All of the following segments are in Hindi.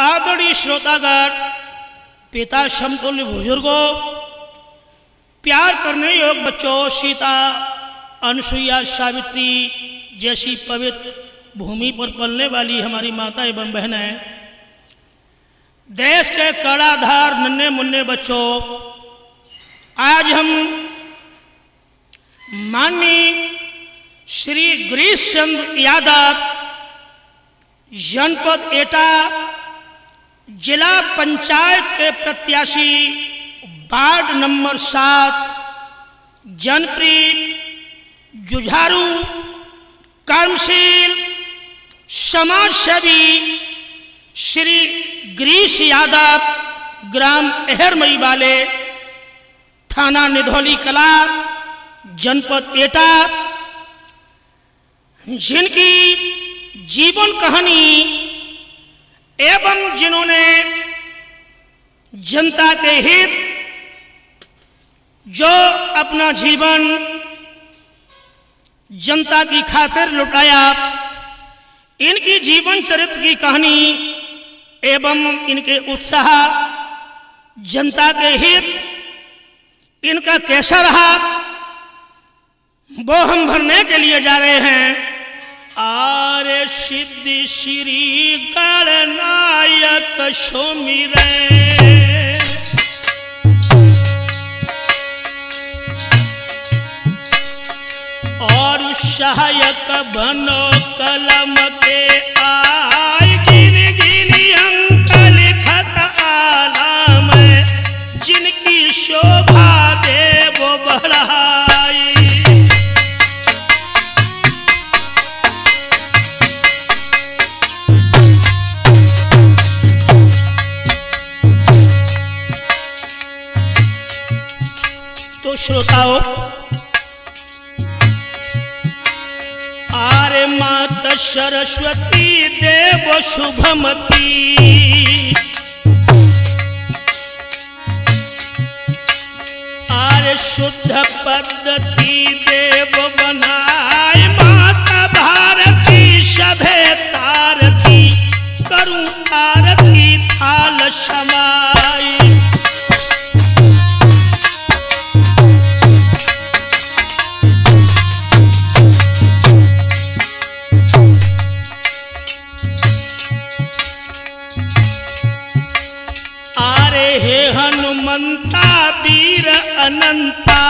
आदरणीय श्रोतागण, पिता समतुल्य बुजुर्गों, प्यार करने योग्य बच्चों, सीता, अनुसुईया, सावित्री जैसी पवित्र भूमि पर पलने वाली हमारी माता एवं बहनें, देश के कड़ाधार नन्हे मुन्ने बच्चों, आज हम माननीय श्री गिरीश चंद्र यादव, जनपद एटा, जिला पंचायत के प्रत्याशी, वार्ड नंबर 7, जनप्रिय, जुझारू, कर्मशील, समाजसेवी श्री गिरीश यादव, ग्राम अहरमई वाले, थाना निधौली कला, जनपद एटा, जिनकी जीवन कहानी एवं जिन्होंने जनता के हित, जो अपना जीवन जनता की खातिर लुटाया, इनकी जीवन चरित्र की कहानी एवं इनके उत्साह, जनता के हित इनका कैसा रहा, वो हम भरने के लिए जा रहे हैं। आरे सिद्धि श्री गणनायक सुमिरे, और सहायक बनो कलम के आय, गिन गिन अंक लिखत आला में, जिनकी शोभा दे वो बढ़ाई। तो श्रोताओं, आरे माता सरस्वती देव शुभमती, आरे शुद्ध पद्धति देव बनाए, माता भारती सभे तारती, करूं आरती थाल समाई। हे हनुमंता वीर अनंता,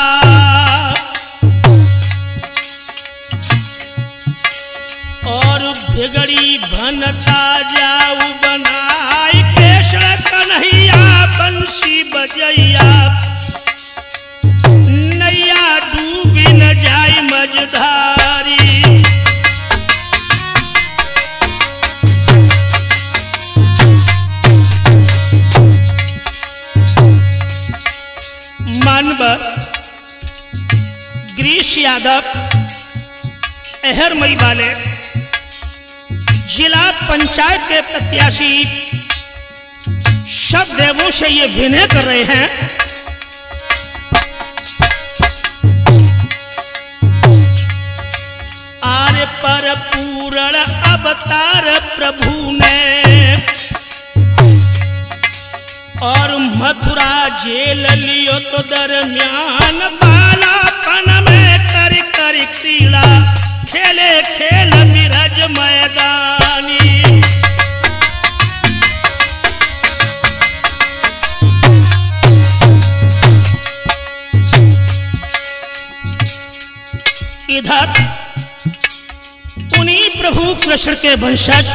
और बिगड़ी भनता जाऊ बनाई, कृष्ण कन्हैया बंसी बजैया, नैया डूबी न जाय मझधारी। मानवर गिरीश यादव, अहरमई वाले, जिला पंचायत के प्रत्याशी, सब देवों से ये विनय कर रहे हैं, आर्य पर पूर्ण अवतार प्रभु ने, और मथुरा जेल लियो तो दरमियान, बालापन में कर कर क्रीड़ा, खेले खेल विरज मैदानी। इधर उन्हीं प्रभु कृष्ण के वंशज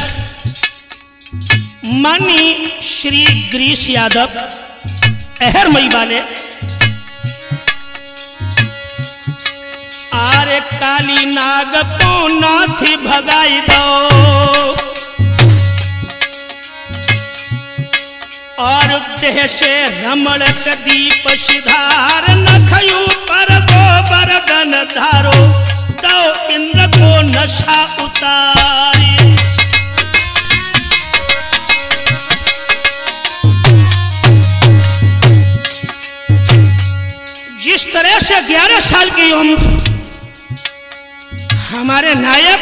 माननीय श्री गिरीश यादव, अहरमई वाले, आरे काली नाग को नाथी भगाई दो, और देह से रमण दीप सिधार, नखयू पर गोबर गन धारो, दो इंद्र को नशा उतारी। जिस तरह से 11 साल की उम्र हमारे नायक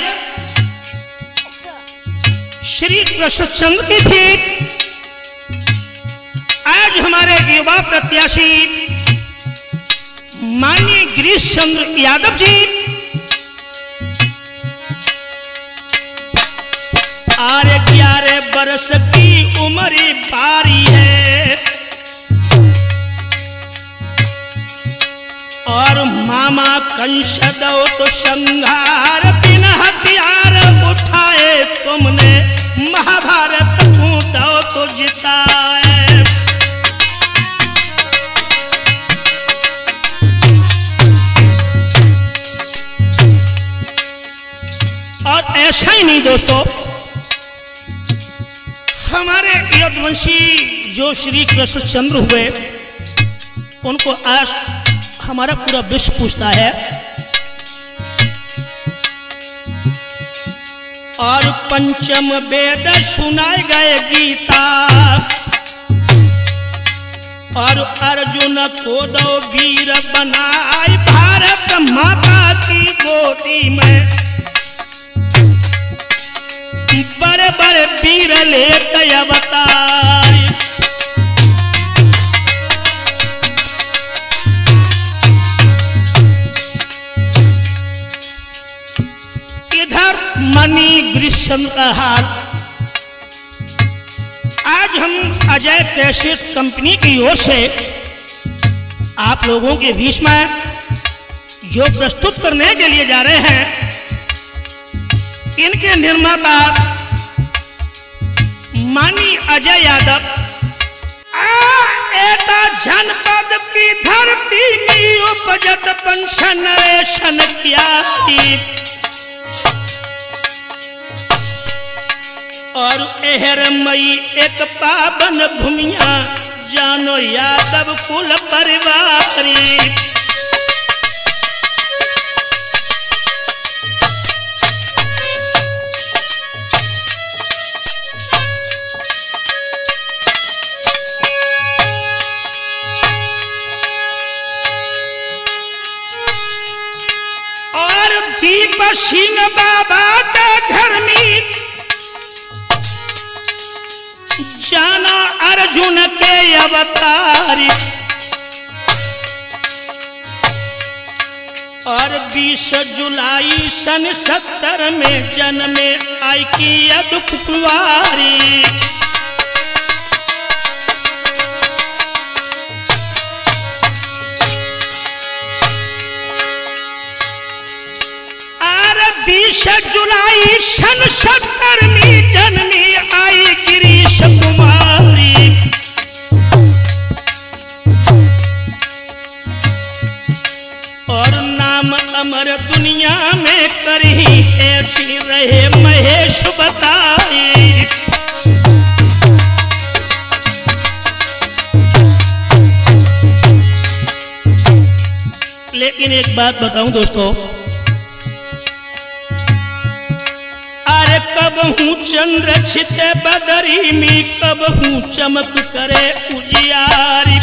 श्री कृष्णचंद्र की थी, युवा प्रत्याशी माननीय गिरीश चंद्र यादव जी 11 बरस की उम्र बारी है और मामा कंस दो तो संहार बिना हथियार उठाए तुमने महाभारत को दो तो जिताए। और ऐसा ही नहीं दोस्तों, हमारे यदुवंशी जो श्री कृष्ण चंद्र हुए उनको आज हमारा पूरा विश्व पूछता है। और पंचम वेद सुनाए गए गीता और अर्जुन को दो वीर बनाए भारत माता की गोदी में बड़े बड़े वीर लेते अवतार। इधर मनी गिरीश का हाल। आज हम अजय कैसेट कंपनी की ओर से आप लोगों के बीच में जो प्रस्तुत करने के लिए जा रहे हैं, इनके निर्माता माननीय अजय यादव एता जनपद की धरती की उपजत पंशन रेशन किया थी और एहर मई एक पावन भूमिया जानो यादव कुल परिवारी। दीप सिंह बाबा के घर में जाना अर्जुन के अवतारी और 20 जुलाई सन 70 में जन्मे आई की दुख कुंवारी। जुलाई सन 70 में जन्मी आई गिरीश कुमारी और नाम अमर दुनिया में करी ऐसी रहे महेश बताई। लेकिन एक बात बताऊं दोस्तों, कब हूँ चंद्र छिते बदरी में कब हूँ चमक करे उजियारी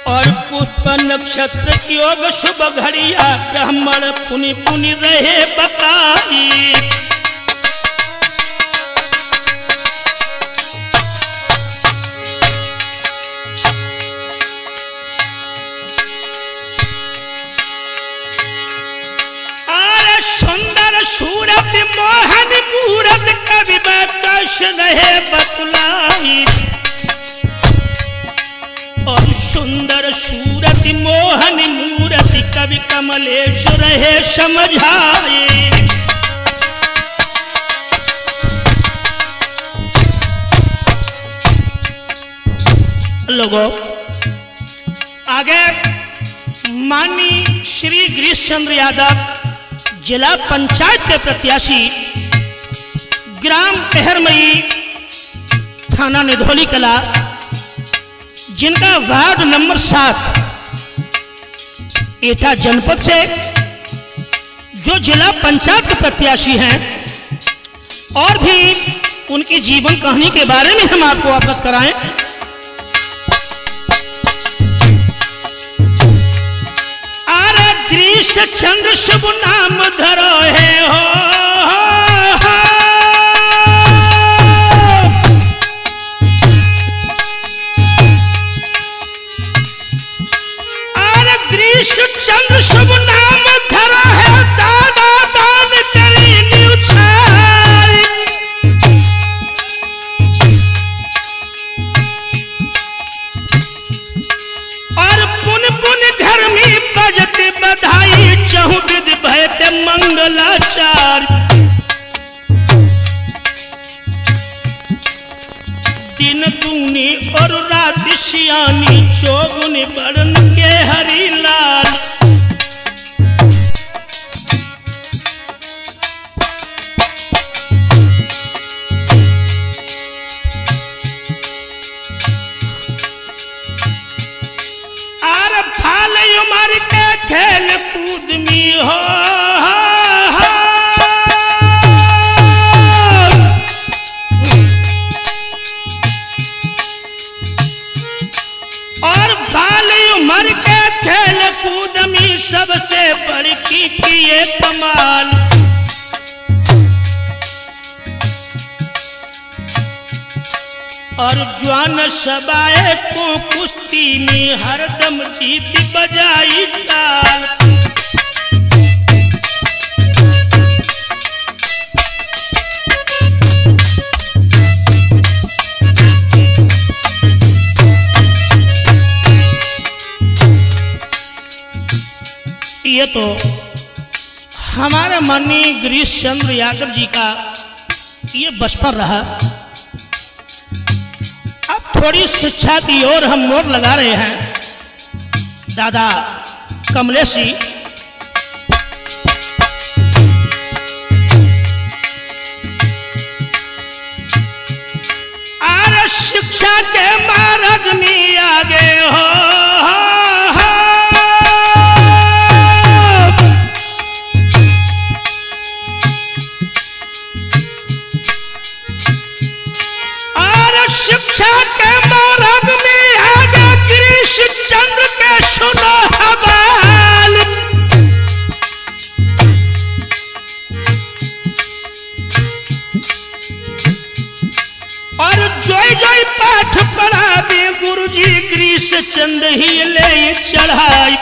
और पुष्प नक्षत्र योग शुभ घड़िया ब्राह्मण पुनि पुनि रहे बताई। सुंदर सूरत मोहन मूरत कवि कश रहे बतलाई और सुंदर सूरत मोहन मूरत कवि कमलेश रहे समझाए। लोगों आगे माननीय श्री गिरीश चंद्र यादव जिला पंचायत के प्रत्याशी ग्राम अहरमई थाना निधोली कला जिनका वार्ड नंबर 7 एटा जनपद से जो जिला पंचायत के प्रत्याशी हैं और भी उनकी जीवन कहानी के बारे में हम आपको अवगत कराएं। गिरीश चंद्र शुभ नाम धरो है हो और रात सियानी चौगुन बड़न के हरी लाल। आर फाल उमर के खेल कूद में हो और बाल उमर के खेल कूद में सबसे बड़की किए कमाल। और जवान सबाए को कुश्ती में हरदम जीत बजाई ताल। ये तो हमारे माननीय गिरीश चंद्र यादव जी का ये बचपन रहा। अब थोड़ी शिक्षा की ओर हम मोड़ लगा रहे हैं। दादा कमलेश जी आर शिक्षा के मार्ग में आगे हो शिक्षा के मार्ग में आगे गिरीश चंद्र के सुनो हवाल। और जोई जोई पाठ पढ़ावे गुरुजी गिरीश चंद्र ही ले चढ़ाई।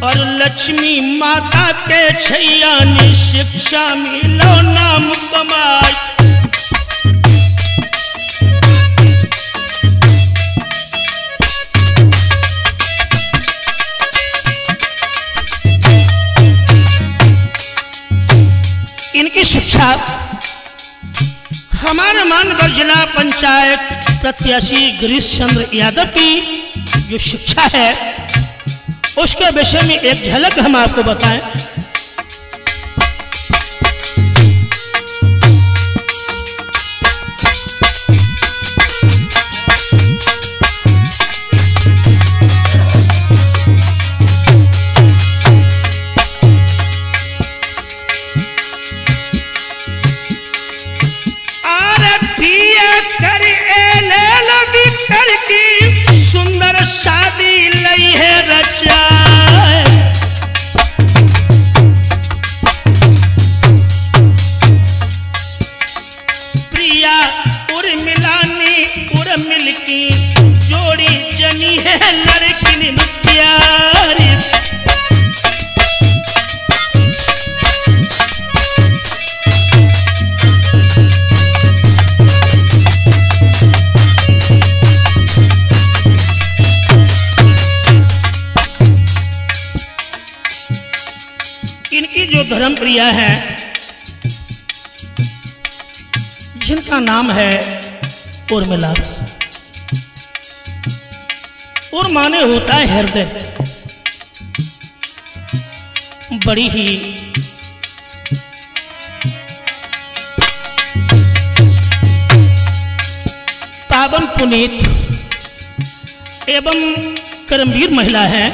और लक्ष्मी माता के छैया ने शिक्षा मिलो नाम कमाई। इनकी शिक्षा हमारे मानगढ़ जिला पंचायत प्रत्याशी गिरीश चंद्र यादव की जो शिक्षा है उसके विषय में एक झलक हम आपको बताएं। सुंदर शादी लई है रचा। प्रिया उर्मिलानी उर्मिल की जोड़ी जनी है लड़की प्यारी। इनकी जो धर्म प्रिया है जिनका नाम है उर्मिला और माने होता है हृदय। बड़ी ही पावन पुनीत एवं कर्मवीर महिला है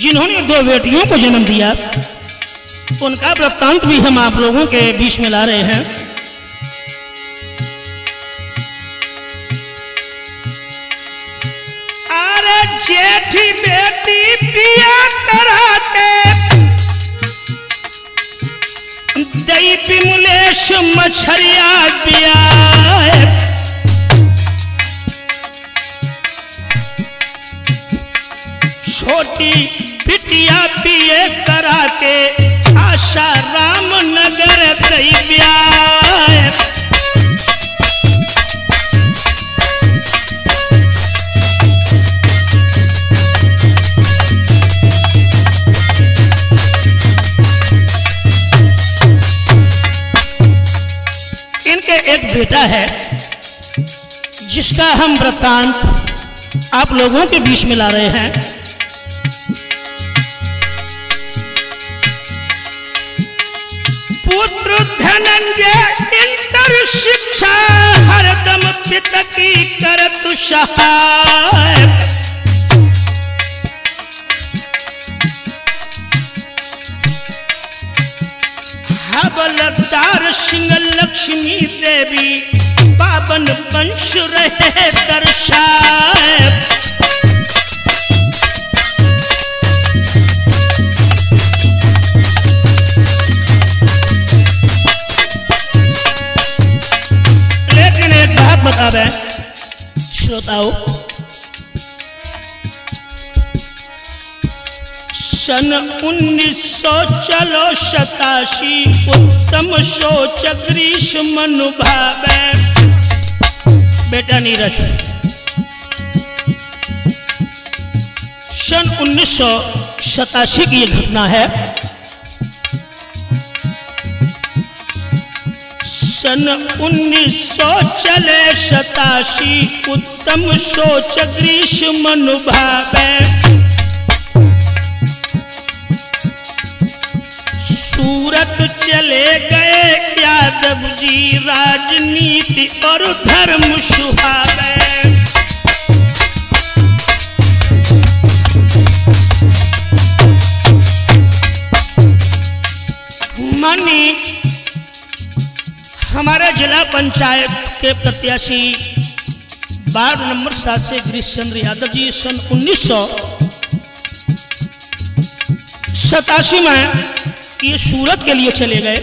जिन्होंने 2 बेटियों को जन्म दिया। उनका वृत्तांत भी हम आप लोगों के बीच में ला रहे हैं। अरे जेठी बेटी पिया कराते दई विमलेश मछरिया पिया। छोटी बिटिया पिए कराते आशा रामनगर दई ब्याह। एक बेटा है जिसका हम वृत्तांत आप लोगों के बीच में ला रहे हैं। पुत्र धनंजय इंटर शिक्षा हरदम पिता की करत सहाय। हवलदार सिंह लक्ष्मी देवी पावन वंश रहे दर्शाए। लेकिन एक बात बता दें श्रोताओं, सन 1987 उत्तम सोच ग्रीष्म अनुभावे। बेटा नीरज, सन 1987 की यह घटना है। सन 1987 उत्तम सोच ग्रीष्म अनुभावे। सूरत चले गए यादव जी राजनीति और धर्म सुहावे। माननीय हमारा जिला पंचायत के प्रत्याशी वार्ड नंबर 7 से गिरीश चंद्र यादव जी सन 1987 में ये सूरत के लिए चले गए।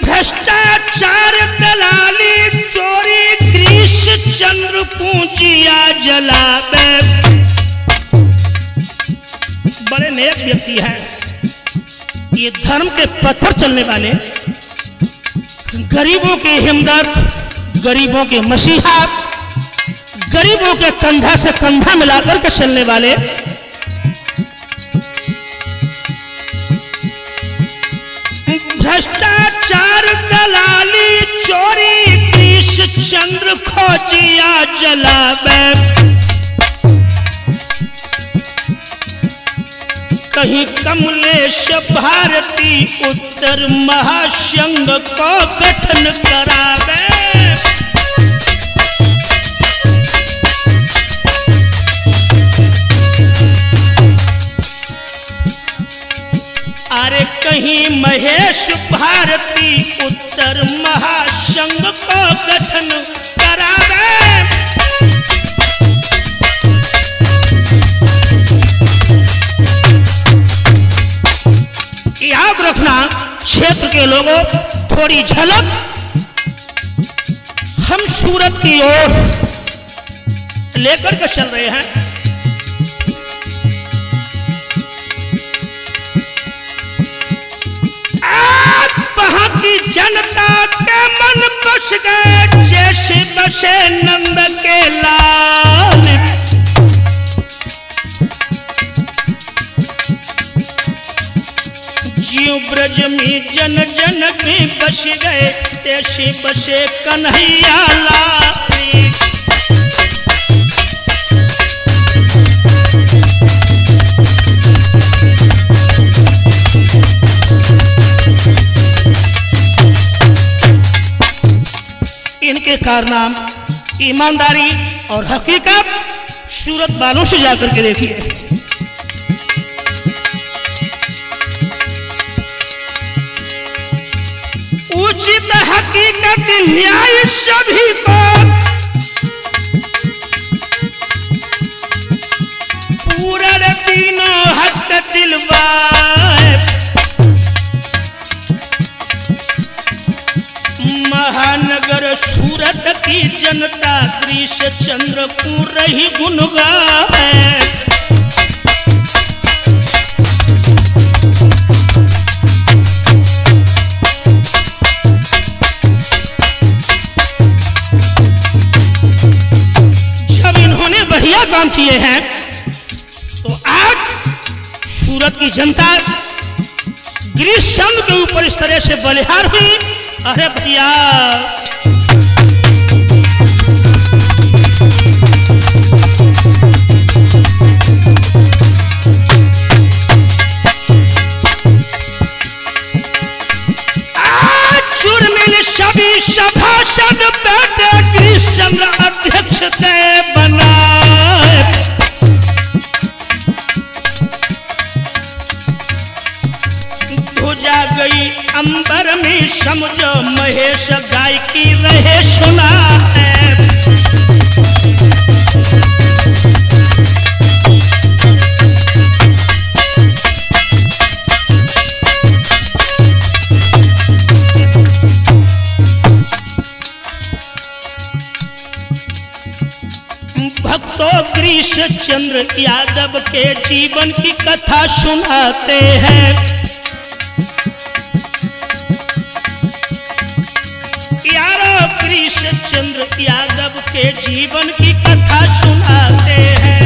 भ्रष्टाचार दलाली चोरी गिरीश चंद्र पूंजिया जलावे। बड़े नेक व्यक्ति हैं, ये धर्म के पथ पर चलने वाले, गरीबों के हमदर्द, गरीबों के मसीहा, गरीबों के कंधा से कंधा मिलाकर के चलने वाले। भ्रष्टाचार दलाली चोरी गिरीश चंद्र खोजिया जलावे। कहीं कमलेश भारती उत्तर महासंघ को गठन करावे। अरे कहीं महेश भारती उत्तर महासंघ को गठन करावे। याद रखना क्षेत्र के लोगों, थोड़ी झलक हम सूरत की ओर लेकर के चल रहे हैं। आज वहां की जनता के मन बस गए जैसे बसे नंद के लाल। जीव ब्रज में जन जन के बस गए तैसे बसे कन्हैया लाल। इनके कारनाम, ईमानदारी और हकीकत सूरत वालों से जाकर के देखिए। उचित हकीकत न्याय सभी को पूरा तीनों हक दिलवाए। महानगर सूरत की जनता गिरीश चंद्र को रही गुण गाए। जब इन्होंने बढ़िया काम किए हैं तो आज सूरत की जनता गिरीशचंद्र के ऊपर इस तरह से बलिहार हुई। अरे भैया चुरमिल सभी सभासद बैठे गिरीशचंद्र अध्यक्ष तय बनाए। ध्वजा गई अंबर में समझो महेश गायकी रहे सुना है। भक्तों गिरीशचंद्र यादव के जीवन की कथा सुनाते हैं। यारो गिरीशचंद्र यादव के जीवन की कथा सुनाते हैं।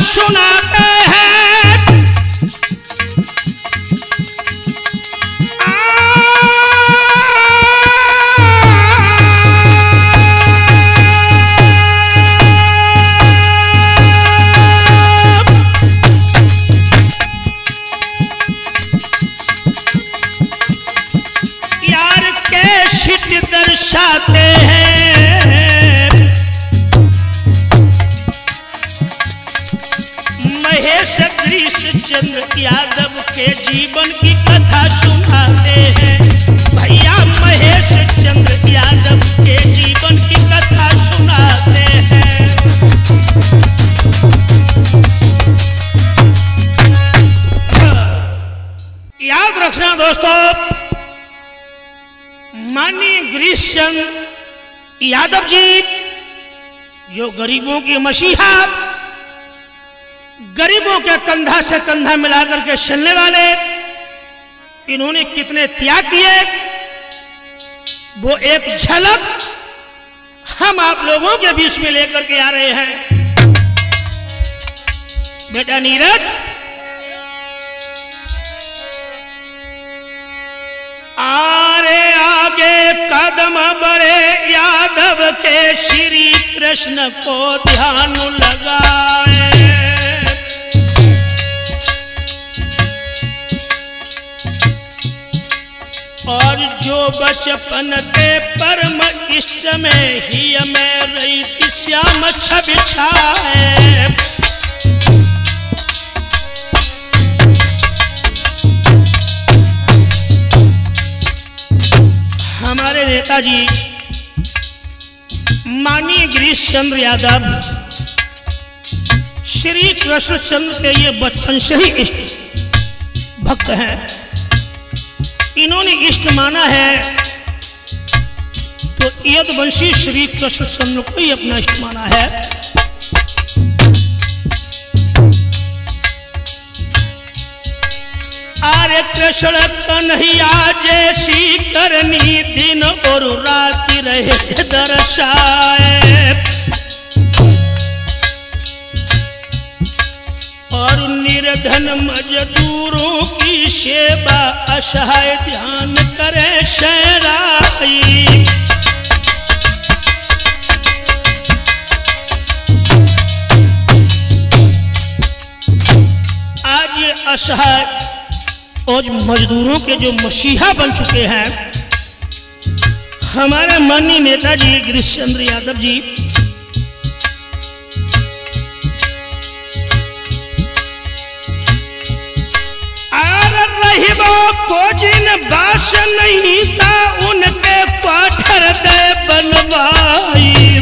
सुनाते हैं यार के सिद्ध दर्शाते हैं। महेश गिरीशचंद्र यादव के जीवन की कथा सुनाते हैं। भैया महेश चंद्र यादव के जीवन की कथा सुनाते हैं। याद रखना दोस्तों, माननीय गिरीशचंद्र यादव जी जो गरीबों के मसीहा, गरीबों के कंधा से कंधा मिलाकर के चलने वाले, इन्होंने कितने त्याग किए वो एक झलक हम आप लोगों के बीच में लेकर के आ रहे हैं। बेटा नीरज, आरे आगे कदम बढ़े यादव के श्री कृष्ण को ध्यान लगाए। और जो बचपन के परम इष्ट में ही में रही श्याम छवि छाए। हमारे नेताजी माननीय गिरीशचंद्र यादव श्री कृष्णचंद्र के ये बचपन से ही इष्ट भक्त हैं। इन्होंने इष्ट माना है तो यदुवंशी श्री कृष्णचंद्र को ही अपना इष्ट माना है। आरे कृष्ण कन्हैया जैसी करनी दिन और रात रहे दर्शाए। और निर्धन मजदूरों की सेवा असहाय ध्यान करे शहराई। आज ये असहाय और मजदूरों के जो मसीहा बन चुके हैं हमारे माननीय नेताजी गिरीशचंद्र यादव जी, को जिन बास नहीं था उनके पाठर दे बनवाई।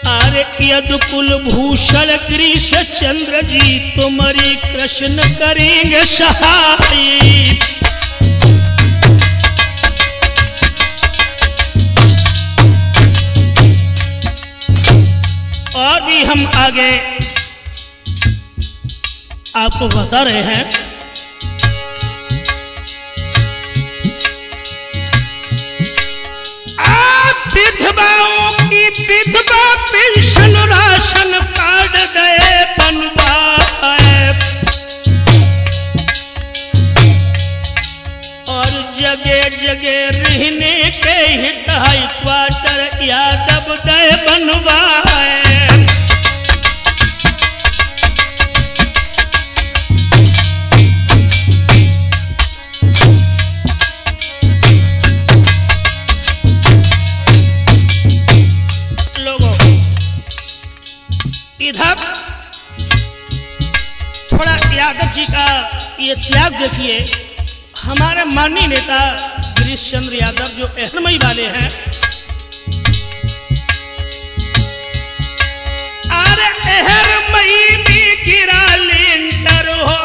अरे यदुकुल भूषण गिरीशचंद्र जी तुम्हारी कृष्ण करेंगे सहाय। हम आगे आपको बता रहे हैं। विधवाओं की विधवा पेंशन राशन कार्ड गए बनवाए और जगह जगह रहने के हित हाई क्वार्टर यादव गए बनवाए। इधर थोड़ा यादव जी का ये त्याग देखिए। हमारे माननीय नेता गिरीश चंद्र यादव जो अहरमई वाले हैं, अरे अहरमई में गिरा लेंटर हो,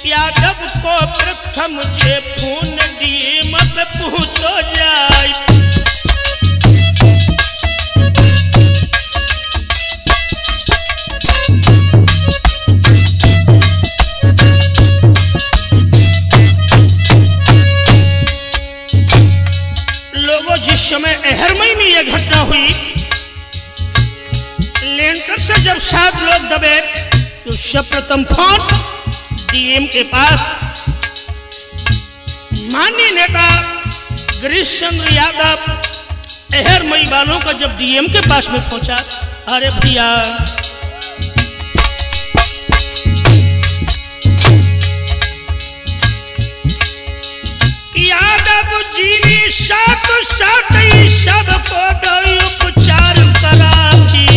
यादव को प्रथम जे फोन दिए मत पहुँचो जाए। लोगों जिस समय अहरमई में यह घटना हुई, लेंटर से जब 7 लोग दबे तो सर्वप्रथम फोन डीएम के पास माननीय नेता गिरीश चंद्र यादव अहरमई वालों का जब डीएम के पास में पहुंचा, अरे भैया यादव जी ने साथ साथ ही सबको उपचार करा की।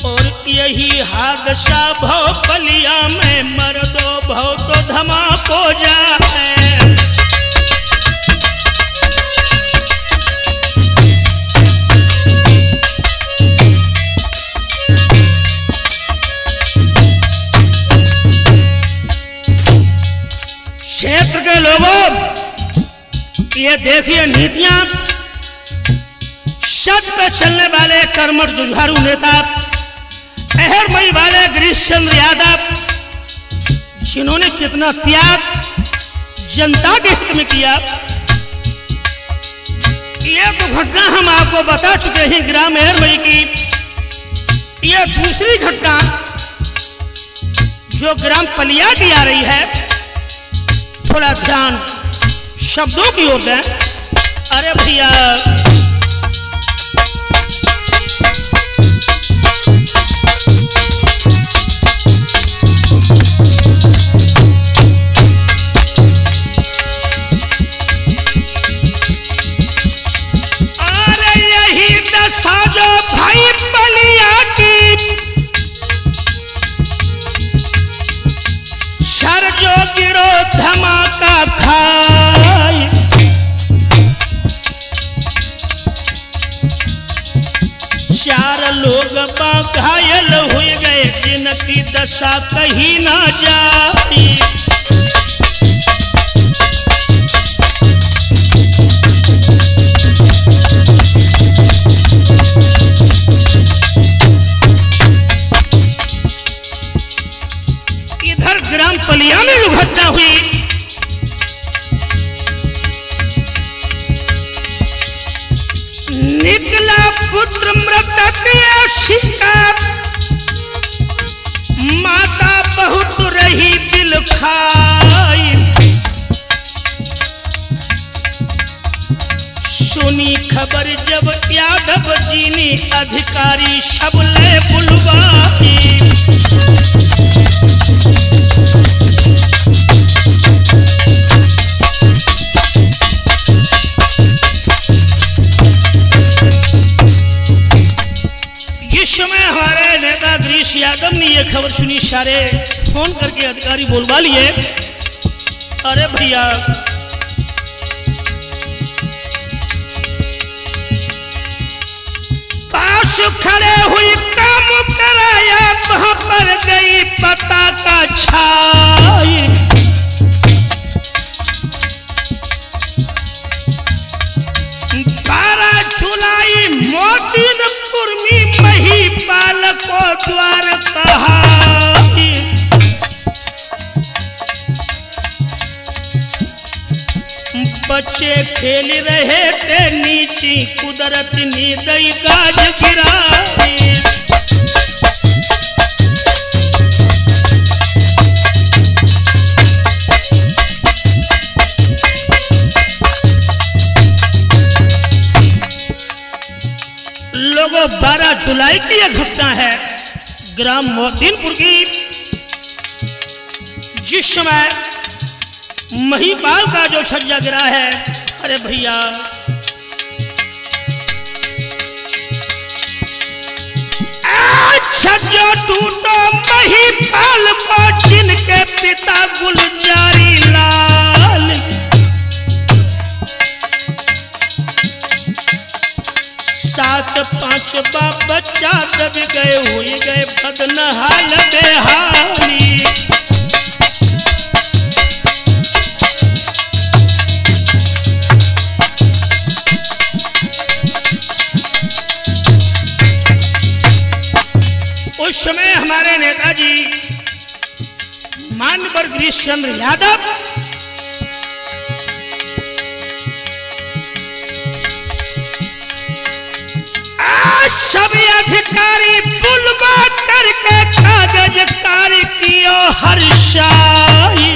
और यही हादसा भोपलिया में मर्दो भव तो धमाको जाए। क्षेत्र के लोगों ये देखिए नीतियां, सच पे चलने वाले कर्मठ जुझारू नेता अहरमई वाले गिरीश चंद्र यादव, जिन्होंने कितना त्याग जनता के हित में किया। यह तो घटना हम आपको बता चुके हैं ग्राम अहरमई की। यह दूसरी घटना जो ग्राम पलिया की आ रही है, थोड़ा ध्यान शब्दों की ओर दें। अरे भैया भाई पलिया की सर जो गिरो धमाका खाई। चार लोग घायल हुए गए, जिनकी दशा कहीं ना जाती। ग्राम पलिया में जो घटना हुई, निकला पुत्र मृतक शिकार, माता बहुत रही दिल खाई। सुनी खबर जब यादव जी ने अधिकारी सब ले बुलवाई। इस समय हमारे नेता गिरीश गिरीश यादव ने ये खबर सुनी, सारे फोन करके अधिकारी बोलवा लिए। अरे भैया पास खड़े हुई काम कराया, वहां पर गई पता का छाई। बारा झुलाई मोतीन कुर्मी महीपाल को द्वार कहाई। बच्चे खेल रहे थे नीची, कुदरत ने दई गाज गिराई। लोगों 12 जुलाई की यह घटना है ग्राम मोतीनपुर की, जिस समय महीपाल का जो छज्जा गिरा है। अरे भैया छज्जा टूटो महीपाल को, जिनके पिता गुलजारी लाल। 7-5 बच्चा दब गए, हुए गए बदनहाल बेहाली। उस समय हमारे नेताजी मानवर गिरीश चंद्र यादव सब अधिकारी बुलवा करके कागज कार्य कियो हर्षाई।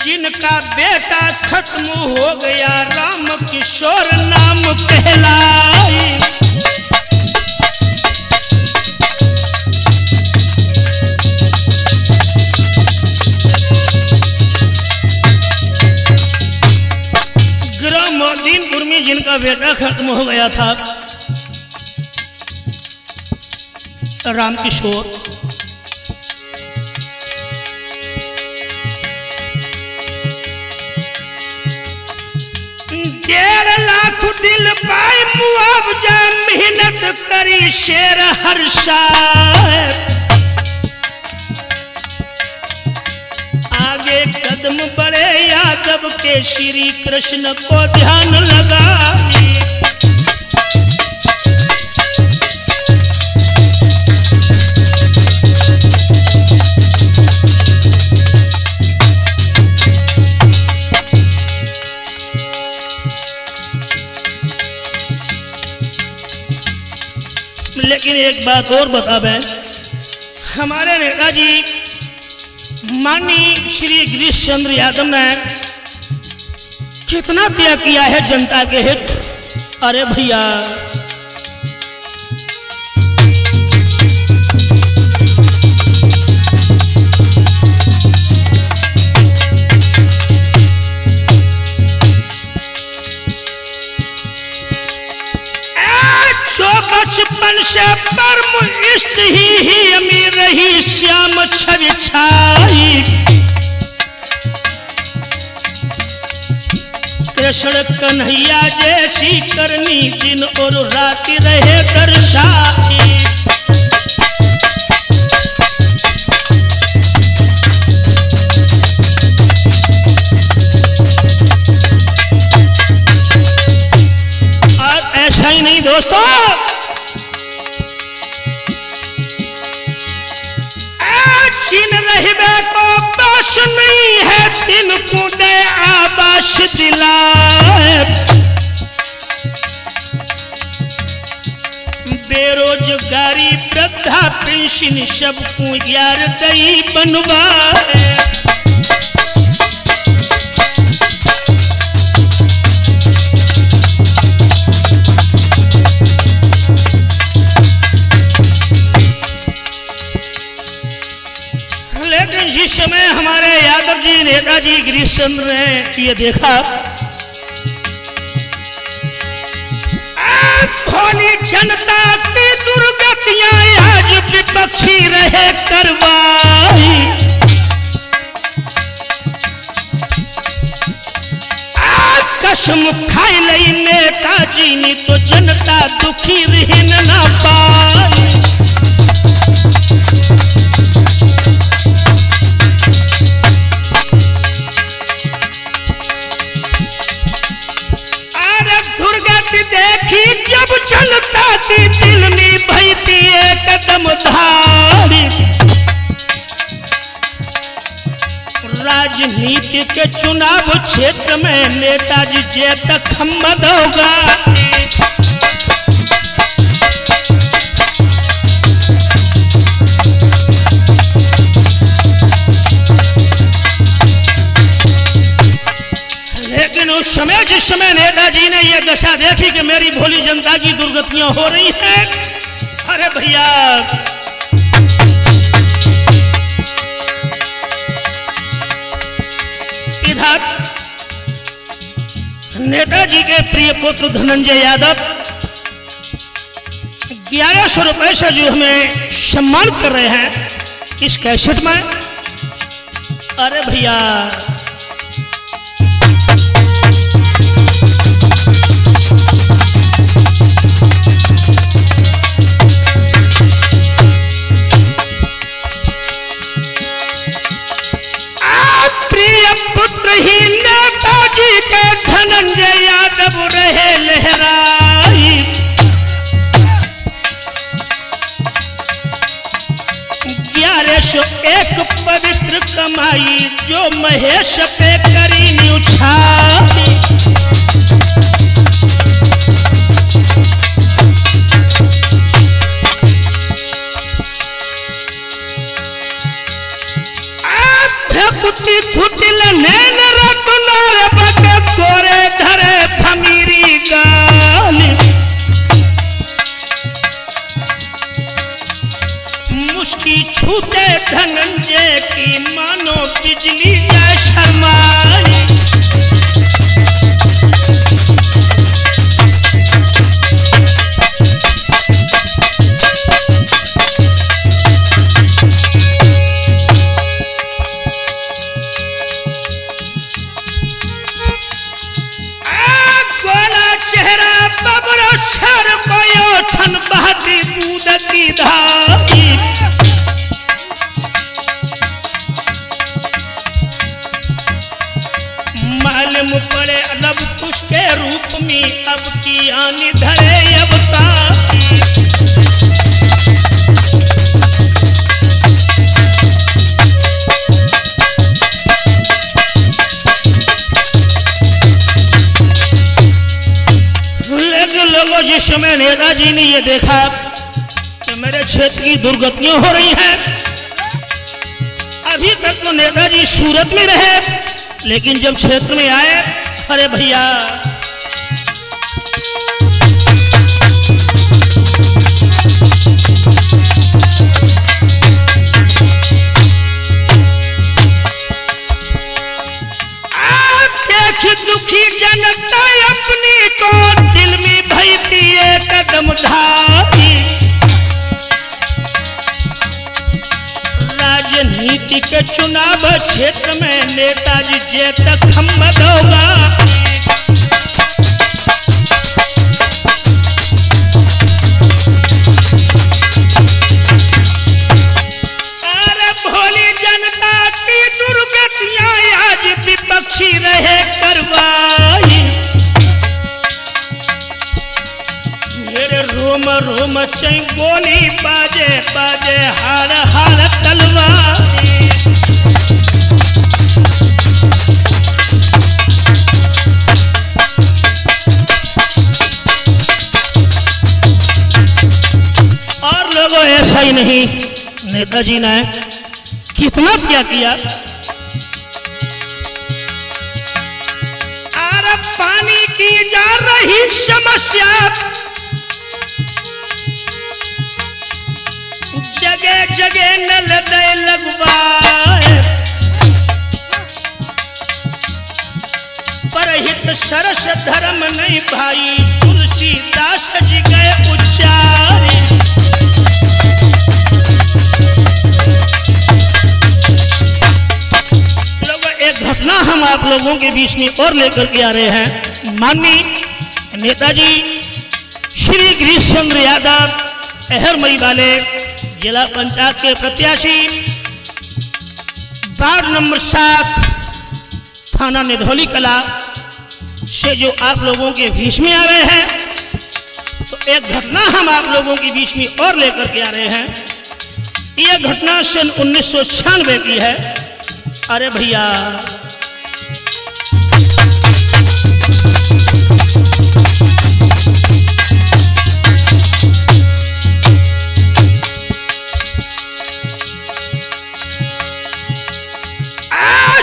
जिनका बेटा खत्म हो गया, राम किशोर नाम कहलाई। ग्राम मोतीनपुर में जिनका बेटा खत्म हो गया था, राम किशोर, डेढ़ लाख दिल पाए मुआवजा, मेहनत करी शेर हर्षा। आगे कदम बढ़े यादव के, श्री कृष्ण को ध्यान लगाई। लेकिन एक बात और बता दें, हमारे नेताजी माननीय श्री गिरीश चंद्र यादव ने कितना त्याग किया है जनता के हित। अरे भैया बचपन से परम इष्ट ही अमीर रही, श्याम छवि छाई। कृष्ण कन्हैया जैसी करनी, दिन और रात रहे दर्शाई। और ऐसा ही नहीं दोस्तों, रहबे को बस नहीं है, दिन कूदे आबाश दिलाए। बेरोजगारी वृद्धा पेंशन सबको यार दई बनवाए। जिस समय हमारे यादव जी नेताजी गिरीश चंद्र ने ये देखा, जनता की दुर्गतियां आज विपक्षी रहे करवाई। कसम खाई लई नेताजी नी तो जनता दुखी रहन ना पाई। अरे दुर्गति देखी जब जनता की दिल में भयती कदम धारी। राजनीति के चुनाव क्षेत्र में नेताजी जे तक खम्मद होगा। लेकिन उस समय जिस समय नेताजी ने यह दशा देखी कि मेरी भोली जनता की दुर्गतियां हो रही हैं, अरे भैया इधर नेताजी के प्रिय पुत्र धनंजय यादव 1100 रुपए से जो हमें सम्मान कर रहे हैं इस कैसेट में। अरे भैया पुत्र ही नेताजी के धनंजय यादव रहे लहराई। 1101 पवित्र कमाई जो महेश पे करी न्यूछाई। कुटी कुटिल नैन रतुनार बके तोरे धरे फमीरी गाली। मुश्की छूटे धनंजय की मानो बिजली जाए शर्माई। सर पयो ठन बहती दूध की धारी। मालूम पड़े अलब कुछ के रूप में अब की आनी धरे अवतारी। लोगों जिस समय नेताजी ने यह देखा कि मेरे क्षेत्र की दुर्गतियां हो रही हैं, अभी तक तो नेताजी सूरत में रहे लेकिन जब क्षेत्र में आए, अरे भैया दुखी जनता अपनी को दिल में भयती कदम धारी। राजनीति के चुनाव क्षेत्र में नेताजी जे तक खम्मद होगा। अरे भोली जनता की दुर्गतियां आज विपक्षी रहे करवाई। मेरे रोम रोम चै बोली बाजे बाजे हार हार तलवारी। और लोगों ऐसा ही नहीं, नेताजी ने कितना क्या किया। पानी की जा रही समस्या जगह जगह नल दे लगवाए। परहित सरस धर्म नहीं भाई तुलसी तुलसीदास जी गए उच्चारे। एक घटना हम आप लोगों के बीच में और लेकर के आ रहे हैं। माननीय नेताजी श्री गिरीश चंद्र यादव अहरमई वाले जिला पंचायत के प्रत्याशी, वार्ड नंबर 7, थाना निधौली कला से जो आप लोगों के बीच में आ रहे हैं, तो एक घटना हम आप लोगों के बीच में और लेकर के आ रहे हैं। यह घटना सन 1996 की है। अरे भैया,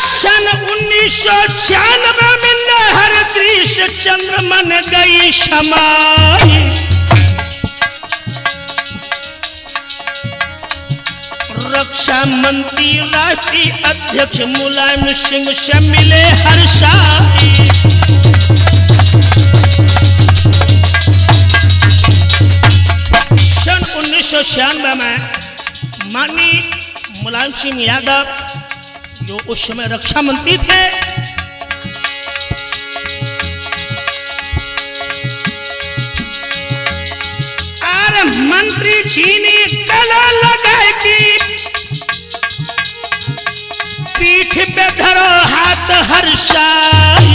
सन 1996 में लहर गिरीश चंद्र मन गई समाई। रक्षा मंत्री राष्ट्रीय अध्यक्ष मुलायम सिंह से मिले हर्षाई। सन 1996 में माननीय मुलायम सिंह यादव जो उस समय रक्षा मंत्री थे, अरे मंत्री जी ने गला लगाए कि पीठ पे धरो हाथ हर्षाई।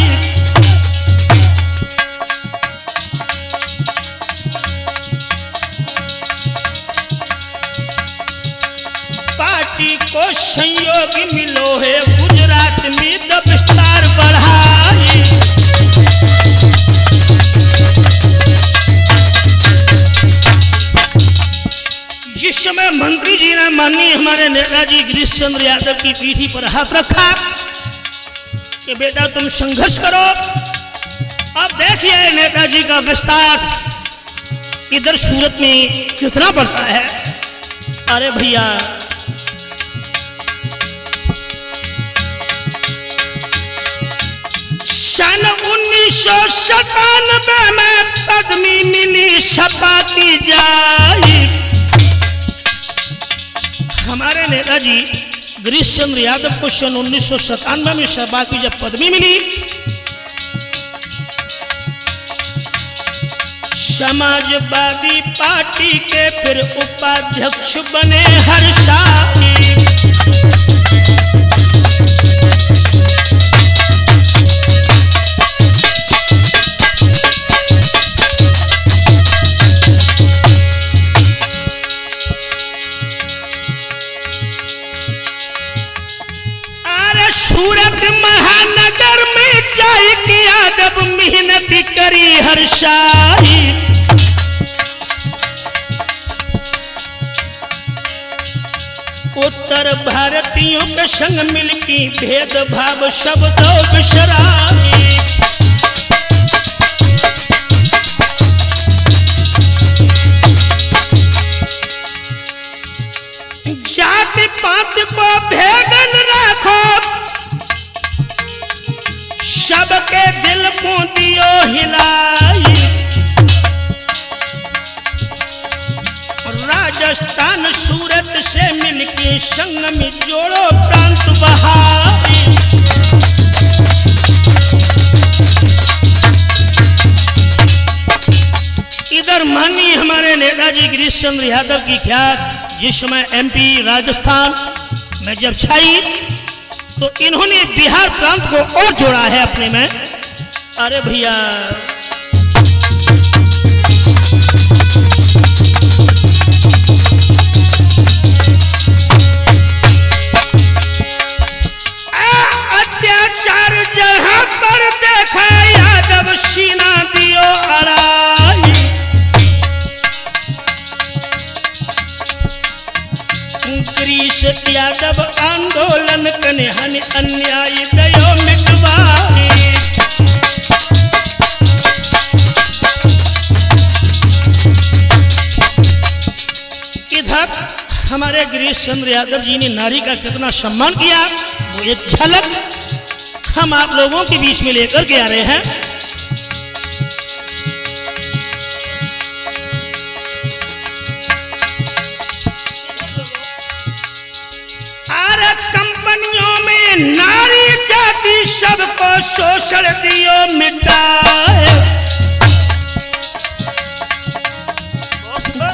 पार्टी को संयोग मिलो है, गुजरात में द विस्तार बढ़ाई। जिस समय मंत्री जी ने माननीय हमारे नेताजी गिरीश चंद्र यादव की पीठी पर हाथ रखा कि बेटा तुम संघर्ष करो। अब देखिए नेताजी का विस्तार इधर सूरत में कितना बढ़ता है। अरे भैया, सन 1997 में पद्मी मिली सपा की जाई। हमारे नेताजी गिरीश चंद्र यादव को सन 1997 में सपा की जब पदवी मिली, समाजवादी पार्टी के फिर उपाध्यक्ष बने हर्षाई। सूरत महानगर में जाए कि यादव मेहनत करी हर्षाई। उत्तर भारतीयों के संग मिलकी भेदभाव शब्दों बिसराई। जाति पात को भेदन रखो, सबके दिल को दियो हिलाई। राजस्थान सूरत से मिलके संग में जोड़ो प्रांत बहाई। इधर माननीय हमारे नेताजी गिरीश चंद्र यादव की ख्यात जिस समय MP राजस्थान में जब छाई, तो इन्होंने बिहार प्रांत को और जोड़ा है अपने में। अरे भैया, अत्याचार जहां पर देखा यादव सीना दियो अराई। गिरीश यादव आंदोलन कने हन अन्याय दयो मिटवाई। इधर हमारे गिरीश चंद्र यादव जी ने नारी का कितना सम्मान किया, वो एक झलक हम आप लोगों के बीच में लेकर के आ रहे हैं। शोषण दियो मिटाए,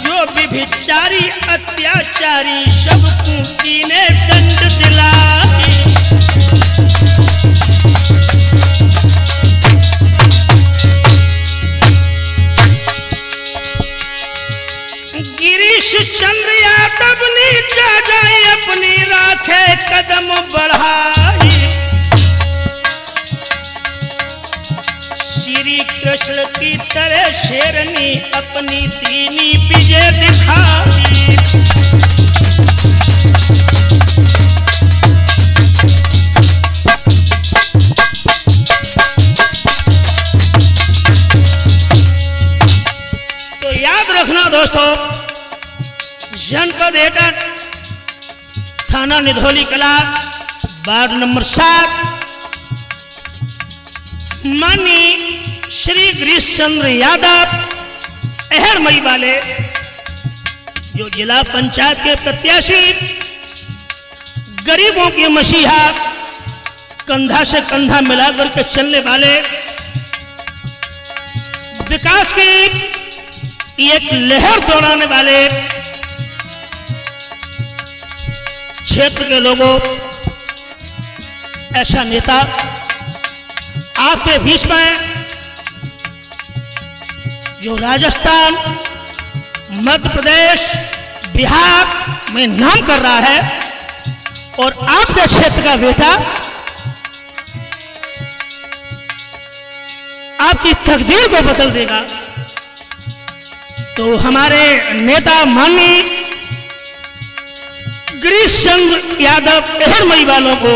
जो विभिचारी अत्याचारी सबको कीने दंड दिलाए। गिरीश चंद्र यादव नीचा जाए अपनी राखे कदम बढ़ाई, श्री कृष्ण की तरह शेरनी अपनी दीनी विजय दिखाई। तो याद रखना दोस्तों, जनपद एटा थाना निधोली कला वार्ड नंबर 7 माननीय श्री गिरीश चंद्र यादव अहरमई वाले जो जिला पंचायत के प्रत्याशी, गरीबों के मसीहा, कंधा से कंधा मिलाकर के चलने वाले, विकास की एक लहर दौड़ाने वाले क्षेत्र के लोगों, ऐसा नेता आपके बीच में जो राजस्थान, मध्य प्रदेश, बिहार में नाम कर रहा है और आपके क्षेत्र का बेटा आपकी तकदीर को बदल देगा, तो हमारे नेता माननीय गिरीश चंद्र यादव अहरमई वालों को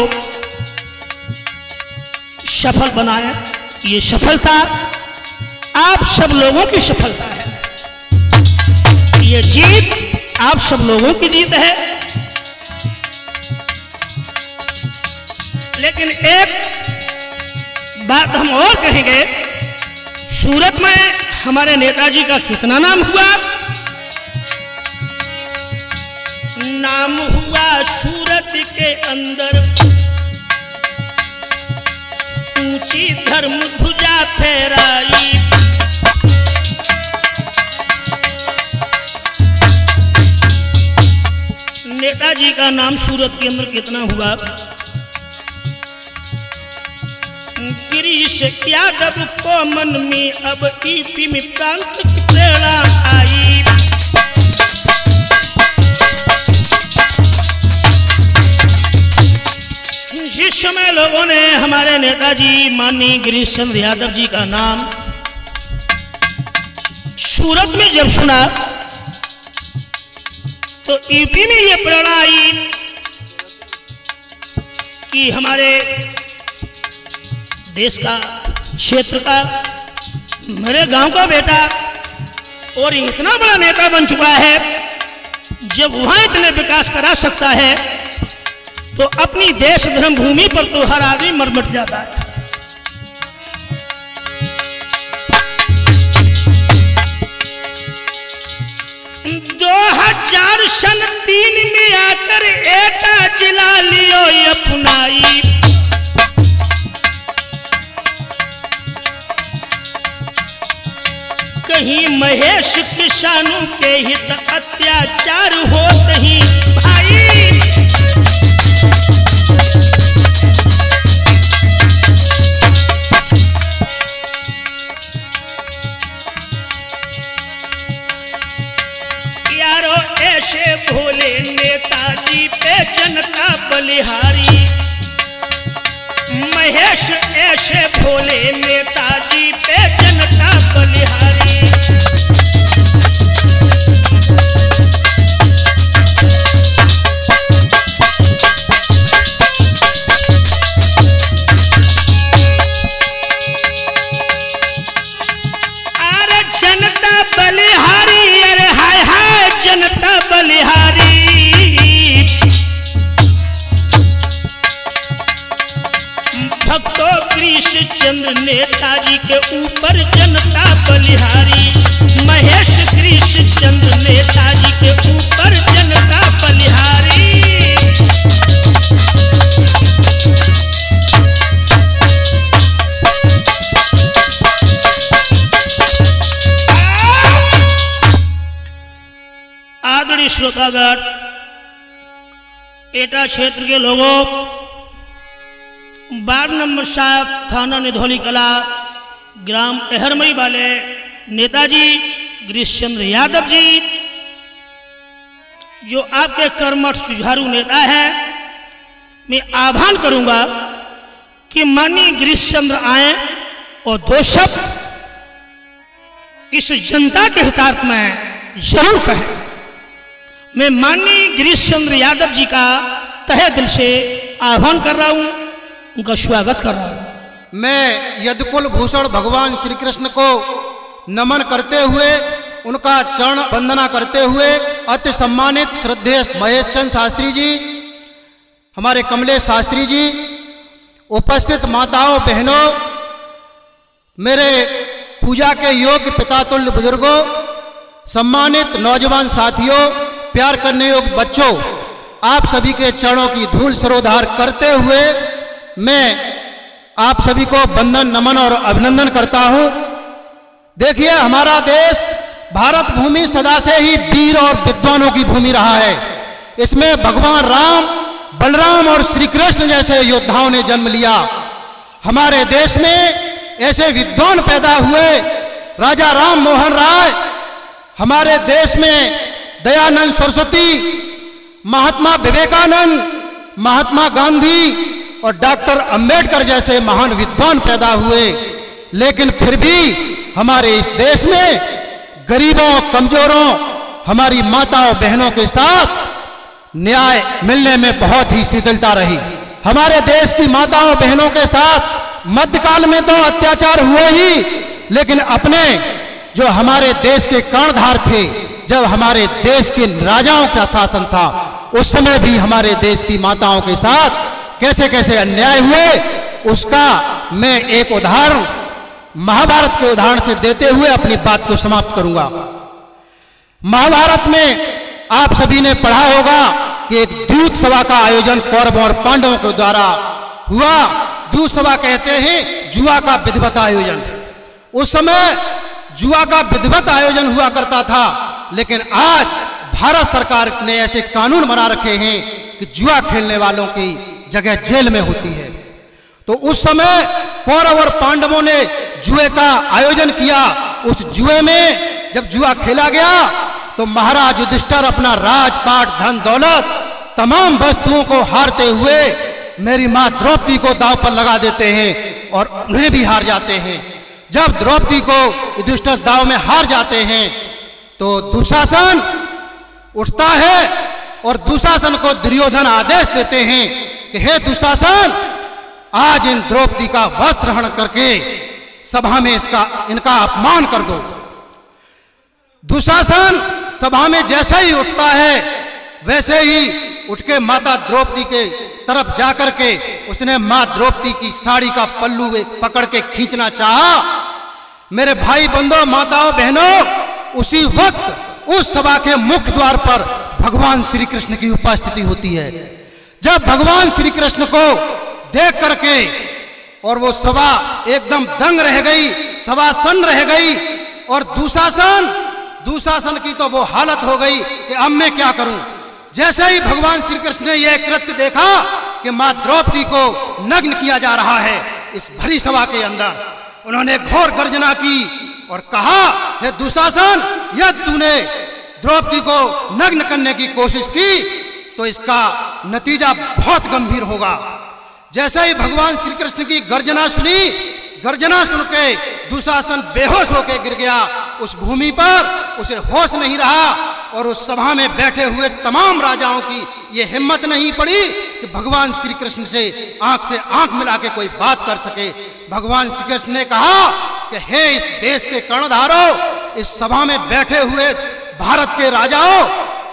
सफल बनाया। ये सफलता आप सब लोगों की सफलता है, ये जीत आप सब लोगों की जीत है। लेकिन एक बात हम और कहेंगे, सूरत में हमारे नेताजी का कितना नाम हुआ? नाम हुआ सूरत के अंदर, ऊंची धर्म ध्वजा फहराई। नेताजी का नाम सूरत के अंदर कितना हुआ? गिरीश यादव को मन में अब यूपी में प्रांत की प्रेरणा आई। जिस समय लोगों ने हमारे नेताजी माननीय गिरीश चंद्र यादव जी का नाम सूरत में जब सुना, तो यूपी में ये प्रेरणा आई कि हमारे देश का, क्षेत्र का, मेरे गांव का बेटा और इतना बड़ा नेता बन चुका है, जब वहां इतने विकास करा सकता है तो अपनी देश धर्म भूमि पर तो हर आदमी मरमट जाता है। 2003 में आकर एटा जिला लियो अपनाई। कहीं महेश किसानों के हित अत्याचार होते ही भाई, यारो ऐसे भोले नेताजी पे जनता बलिहारी। महेश ऐसे भोले नेताजी पे जनता बलिहारी। अरे जनता बलिहारी, अरे हाय हाय जनता बलिहारी। भक्तों गिरीश चंद्र नेताजी के ऊपर जनता बलिहारी। महेश गिरीश चंद्र नेताजी के ऊपर जनता बलिहारी। स्वागत। एटा क्षेत्र के लोगों, वार्ड नंबर 7 थाना निधौली कला ग्राम अहरमई वाले नेताजी गिरीश चंद्र यादव जी, जो आपके कर्मठ जुझारू नेता हैं, मैं आह्वान करूंगा कि माननीय गिरीश चंद्र आए और 2 शब्द इस जनता के हितार्थ में जरूर कहें। मैं माननीय गिरीश चंद्र यादव जी का तहे दिल से आह्वान कर रहा हूं, उनका स्वागत कर रहा हूं। मैं यदुकुल भूषण भगवान श्री कृष्ण को नमन करते हुए, उनका चरण वंदना करते हुए, अति सम्मानित श्रद्धेय महेश चंद्र शास्त्री जी, हमारे कमलेश शास्त्री जी, उपस्थित माताओं बहनों, मेरे पूजा के योग्य पितातुल्य बुजुर्गों, सम्मानित नौजवान साथियों, प्यार करने योग्य बच्चों, आप सभी के चरणों की धूल सरोधार करते हुए मैं आप सभी को वंदन, नमन और अभिनंदन करता हूं। देखिए, हमारा देश भारत भूमि सदा से ही वीर और विद्वानों की भूमि रहा है। इसमें भगवान राम, बलराम और श्री कृष्ण जैसे योद्धाओं ने जन्म लिया। हमारे देश में ऐसे विद्वान पैदा हुए, राजा राम मोहन राय, हमारे देश में दयानंद सरस्वती, महात्मा विवेकानंद, महात्मा गांधी और डॉक्टर अंबेडकर जैसे महान विद्वान पैदा हुए। लेकिन फिर भी हमारे इस देश में गरीबों, कमजोरों, हमारी माताओं बहनों के साथ न्याय मिलने में बहुत ही शिथिलता रही। हमारे देश की माताओं बहनों के साथ मध्यकाल में तो अत्याचार हुए ही, लेकिन अपने जो हमारे देश के कर्णधार थे, जब हमारे देश के राजाओं का शासन था, उस समय भी हमारे देश की माताओं के साथ कैसे कैसे अन्याय हुए, उसका मैं एक उदाहरण महाभारत के उदाहरण से देते हुए अपनी बात को समाप्त करूंगा। महाभारत में आप सभी ने पढ़ा होगा कि एक द्यूत सभा का आयोजन कौरवों और पांडवों के द्वारा हुआ। द्यूत सभा कहते हैं जुआ का विधिवत आयोजन। उस समय जुआ का विधिवत आयोजन हुआ करता था, लेकिन आज भारत सरकार ने ऐसे कानून बना रखे हैं कि जुआ खेलने वालों की जगह जेल में होती है। तो उस समय कौरव और पांडवों ने जुए का आयोजन किया। उस जुए में जब जुआ खेला गया तो महाराज युधिष्ठिर अपना राजपाट, धन दौलत, तमाम वस्तुओं को हारते हुए मेरी मां द्रौपदी को दांव पर लगा देते हैं और उन्हें भी हार जाते हैं। जब द्रौपदी को युधिष्ठिर दांव में हार जाते हैं तो दुशासन उठता है और दुशासन को दुर्योधन आदेश देते हैं कि हे दुशासन, आज इन द्रौपदी का वस्त्र हरण करके सभा में इनका अपमान कर दो। दुशासन सभा में जैसे ही उठता है, वैसे ही उठ के माता द्रौपदी के तरफ जाकर के उसने मां द्रौपदी की साड़ी का पल्लू पकड़ के खींचना चाहा। मेरे भाई बंधुओं, माताओं बहनों, उसी वक्त उस सभा के मुख्य द्वार पर भगवान श्री कृष्ण की उपस्थिति होती है। जब भगवान श्री कृष्ण को देख करके और वो सभा एकदम दंग रह गई, सभा सन्न रह गई और दुशासन की तो वो हालत हो गई कि अब मैं क्या करूं। जैसे ही भगवान श्री कृष्ण ने यह कृत्य देखा कि मां द्रौपदी को नग्न किया जा रहा है इस भरी सभा के अंदर, उन्होंने घोर गर्जना की और कहा, हे दुशासन, यदि तूने द्रौपदी को नग्न करने की कोशिश की तो इसका नतीजा बहुत गंभीर होगा। जैसे ही भगवान श्री कृष्ण की गर्जना सुनी, गर्जना सुन के दुशासन बेहोश होकर गिर गया। उस भूमि पर उसे होश नहीं रहा और उस सभा में बैठे हुए तमाम राजाओं की ये हिम्मत नहीं पड़ी कि भगवान श्री कृष्ण से आंख मिला के कोई बात कर सके। भगवान श्री कृष्ण ने कहा कि हे इस देश के कर्णधारों, इस सभा में बैठे हुए भारत के राजाओं,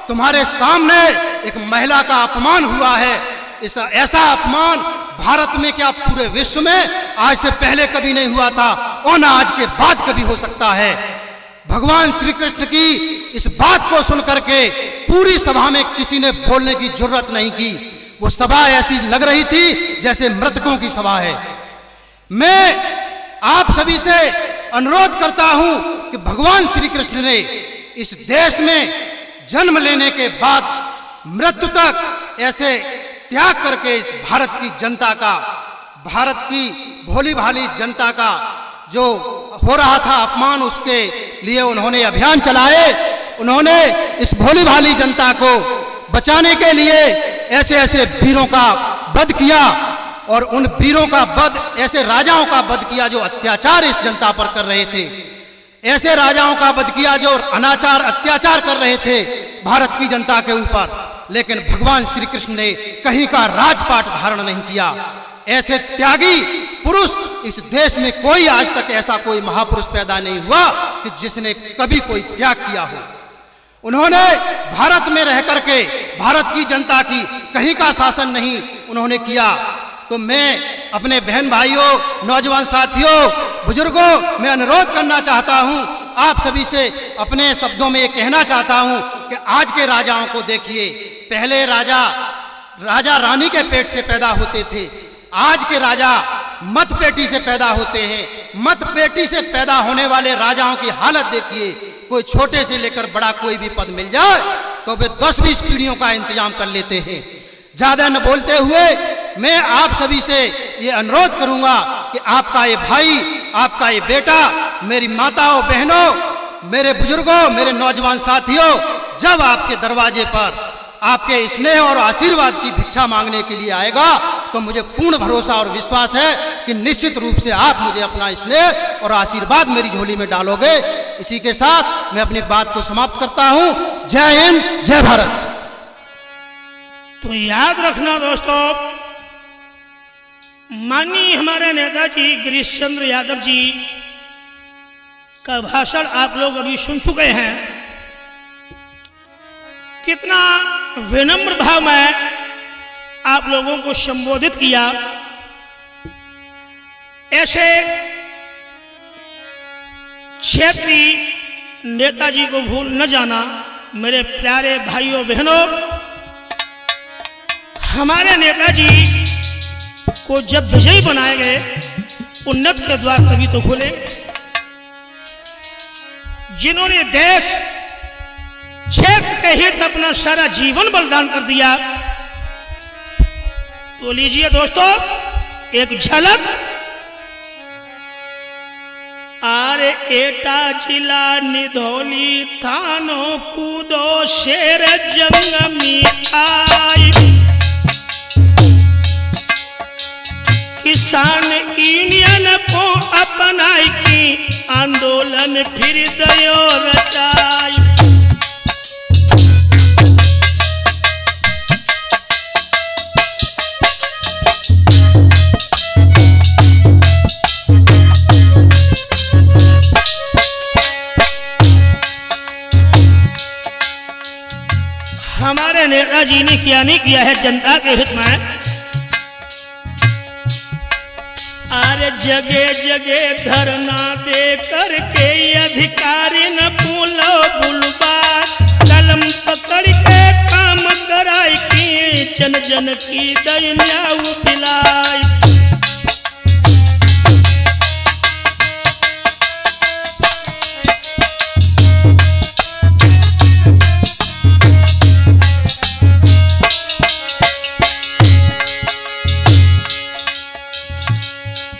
तुम्हारे सामने एक महिला का अपमान हुआ है। ऐसा अपमान भारत में क्या पूरे विश्व में आज से पहले कभी नहीं हुआ था और न आज के बाद कभी हो सकता है। भगवान श्री कृष्ण की इस बात को सुनकर के पूरी सभा में किसी ने बोलने की जरूरत नहीं की। वो सभा ऐसी लग रही थी जैसे मृतकों की सभा है। मैं आप सभी से अनुरोध करता हूं कि भगवान श्री कृष्ण ने इस देश में जन्म लेने के बाद मृत्यु तक ऐसे त्याग करके इस भारत की जनता का, भारत की भोली भाली जनता का जो हो रहा था अपमान, उसके लिए उन्होंने अभियान चलाए। उन्होंने इस भोली भाली जनता को बचाने के लिए ऐसे ऐसे वीरों का वध किया और उन वीरों का वध, ऐसे राजाओं का वध किया जो अत्याचार इस जनता पर कर रहे थे, ऐसे राजाओं का वध किया जो अनाचार अत्याचार कर रहे थे भारत की जनता के ऊपर। लेकिन भगवान श्री कृष्ण ने कहीं का राजपाट धारण नहीं किया। ऐसे त्यागी पुरुष इस देश में कोई आज तक ऐसा कोई महापुरुष पैदा नहीं हुआ कि जिसने कभी कोई त्याग किया हो। उन्होंने भारत में रह करके भारत की जनता की कहीं का शासन नहीं उन्होंने किया। तो मैं अपने बहन भाइयों, नौजवान साथियों, बुजुर्गों, मैं अनुरोध करना चाहता हूं, आप सभी से अपने शब्दों में ये कहना चाहता हूं कि आज के राजाओं को देखिए। पहले राजा रानी के पेट से पैदा होते थे, आज के राजा मत पेटी से पैदा होते हैं। मत पेटी से पैदा होने वाले राजाओं की हालत देखिए। कोई छोटे से लेकर बड़ा कोई भी पद मिल जाए तो वे 10-20 पीढ़ियों का इंतजाम कर लेते हैं। ज्यादा न बोलते हुए मैं आप सभी से ये अनुरोध करूंगा कि आपका ये भाई, आपका ये बेटा, मेरी माताओं बहनों, मेरे बुजुर्गों, मेरे नौजवान साथियों, जब आपके दरवाजे पर आपके स्नेह और आशीर्वाद की भिक्षा मांगने के लिए आएगा तो मुझे पूर्ण भरोसा और विश्वास है कि निश्चित रूप से आप मुझे अपना स्नेह और आशीर्वाद मेरी झोली में डालोगे। इसी के साथ मैं अपनी बात को समाप्त करता हूं। जय हिंद, जय भारत। तो याद रखना दोस्तों, माननीय हमारे नेताजी गिरीश चंद्र यादव जी का भाषण आप लोग अभी सुन चुके हैं। कितना विनम्र भाव में आप लोगों को संबोधित किया। ऐसे क्षेत्रीय नेताजी को भूल न जाना। मेरे प्यारे भाइयों बहनों, हमारे नेताजी को जब विजयी बनाए गए, उन्नत के द्वार तभी तो खुले। जिन्होंने देश क्षेत्र के हित में अपना सारा जीवन बलिदान कर दिया। तो लीजिए दोस्तों एक झलक। आरे एटा जिला निधौली थानो कूदो शेर जंग में आई। किसान यूनियन को अपनाई की आंदोलन फिर दयो रचाई। हमारे नेताजी ने क्या नहीं किया है जनता के हित में। अरे जगह जगह धरना दे करके अधिकारी न बोलो बुलबार। कलम पकड़ के काम कराई की जन जन की दयनीय उबिलाई।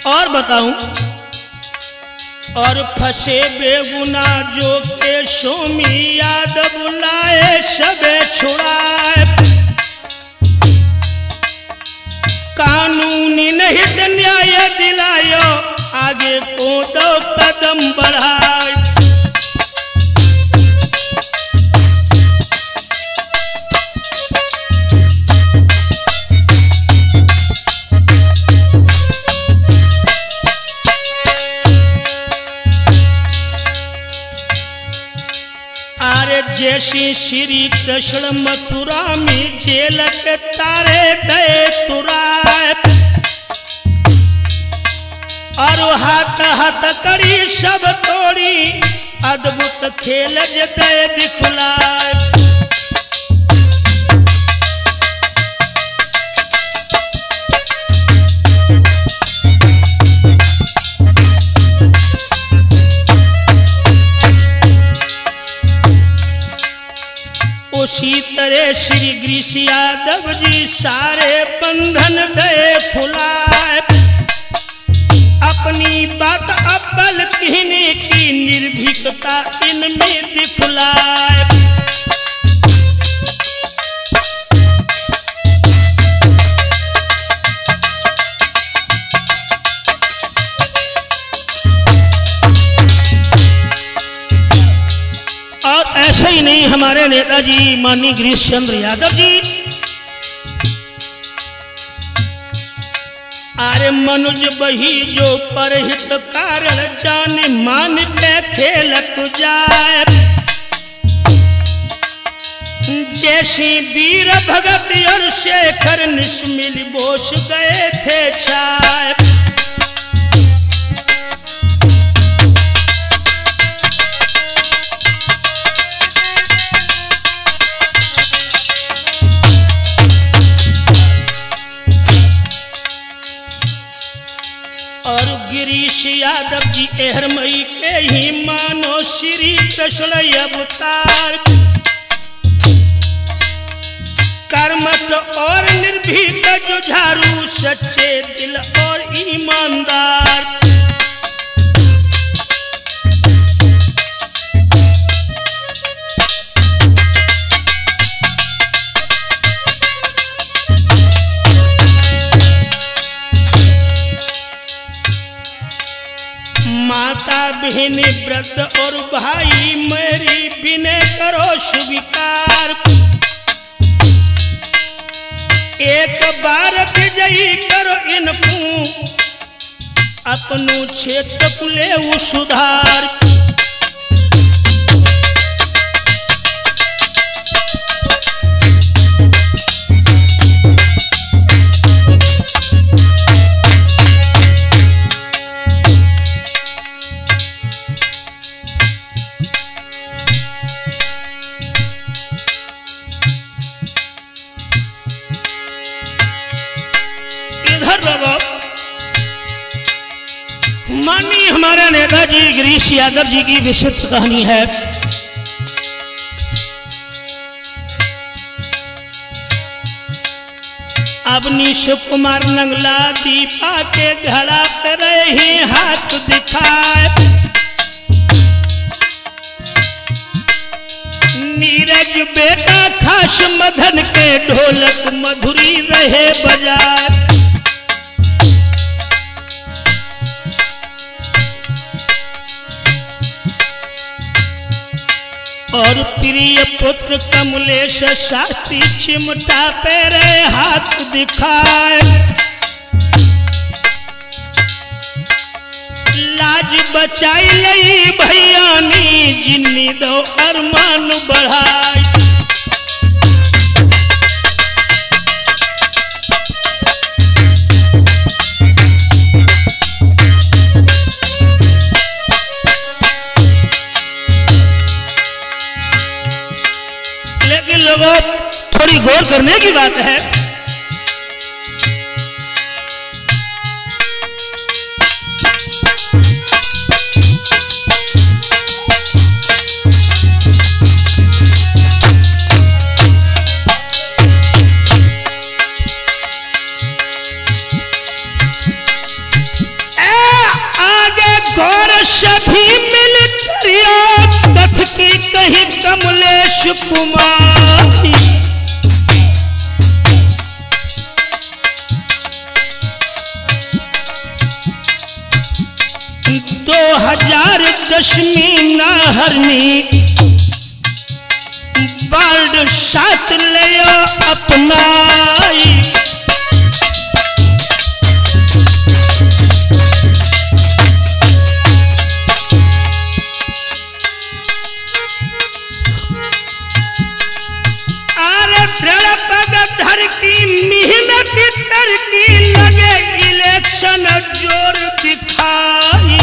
और बताऊं, और फंसे बेगुना जो के सोमी याद बुलाए सबे छुड़ाए। कानूनी नहीं न्याय दिलायो, आगे को दो कदम बढ़ाए। जैसी श्री कृष्ण मथुरा में जेल के तारे गए तुराए। और हाथ हाथ करी सब तोड़ी अद्भुत खेल जते दिखलाए। श्री गिरीश यादव जी सारे बंधन गए खुलाए। अपनी बात अव्वल कहने की निर्भीकता इनमें दिखलाए। और ऐसे ही नहीं, हमारे नेताजी माननीय गिरीश चंद्र यादव जी, अरे मनुज बही जो परहित कारण जान मान के खेलक जाए। जैसी वीर भगत और शेखर निस्मिल बोस गए थे छाए। और गिरीश यादव जी एहरमई के ही मानो श्री कृष्ण अवतार। कर्मठ और निर्भीक जुझारू सच्चे दिल और ईमानदार। माता बहन व्रत और भाई मेरी विनय करो स्वीकार। एक बार विजयी करो इनको अपनो क्षेत्र कुले सुधार। माननीय हमारे नेताजी गिरीश यादव जी की विशिष्ट कहानी है। अब शिव कुमार नंगला दीपा के घड़ा पे रहे हाथ दिखाए। नीरज बेटा खास मदन के ढोलक मधुरी रहे बजाए। और प्रिय पुत्र कमलेश शास्त्री चिमटा पे रहे हाथ दिखाए। लाज बचाई लई भैयानी जिन्नी दो अरमान बढ़ाई। लेकिन लोगों थोड़ी गौर करने की बात है, सभी मिल कथ की कहीं कमलेश कुमारी। 2010 में नाहरनी बाल्ड साथ लियो अपनाई। धर की मेहनत तरकी लगे इलेक्शन जोर दिखाई।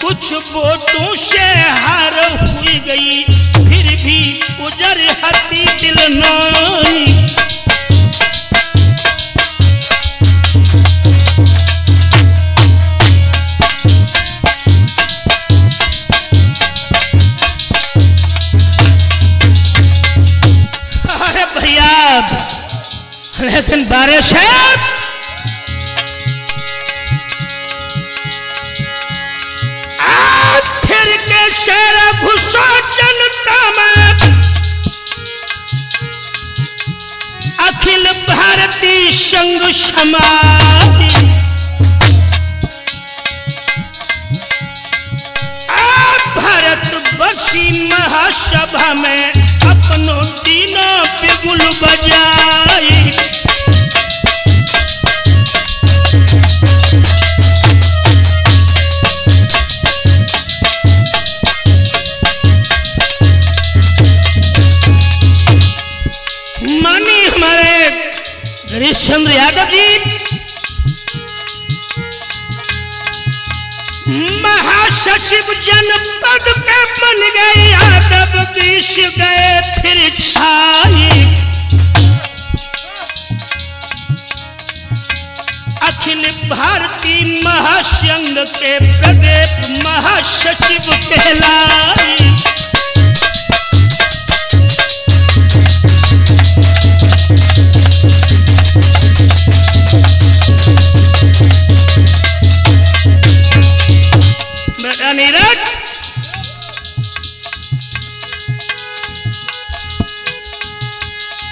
कुछ वोटों से हार हुई गई फिर भी उजर हती दिल नाई। भैया, लेकिन बारिश है फिर के शेर घुसो जनता में, अखिल भारतीय संघ समाज भारतवर्षी महासभा में अपनों तीनों बिगुल बजाई। मानी हमारे गिरीश चंद्र यादव जी महासचिव जनपद के बन गए, यादव विष गए फिर छाई। अखिल भारतीय महासंघ के प्रदेश महासचिव कहलाई। नीरज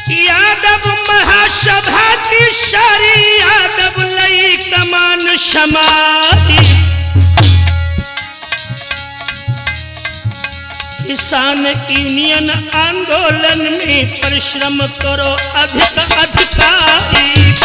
यादव महासभा की सारी यादव लई कमान समाई। किसान यूनियन आंदोलन में परिश्रम करो अधिक अधिकारी।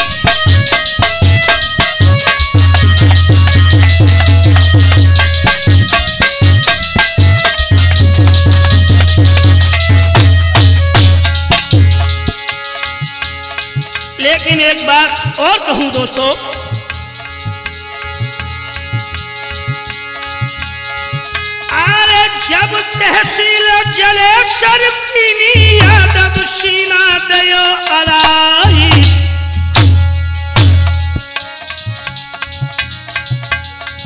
लेकिन एक बात और कहूं दोस्तों, अरे जब तहसील जलेसर पीनी यादव सीना दयो अराई।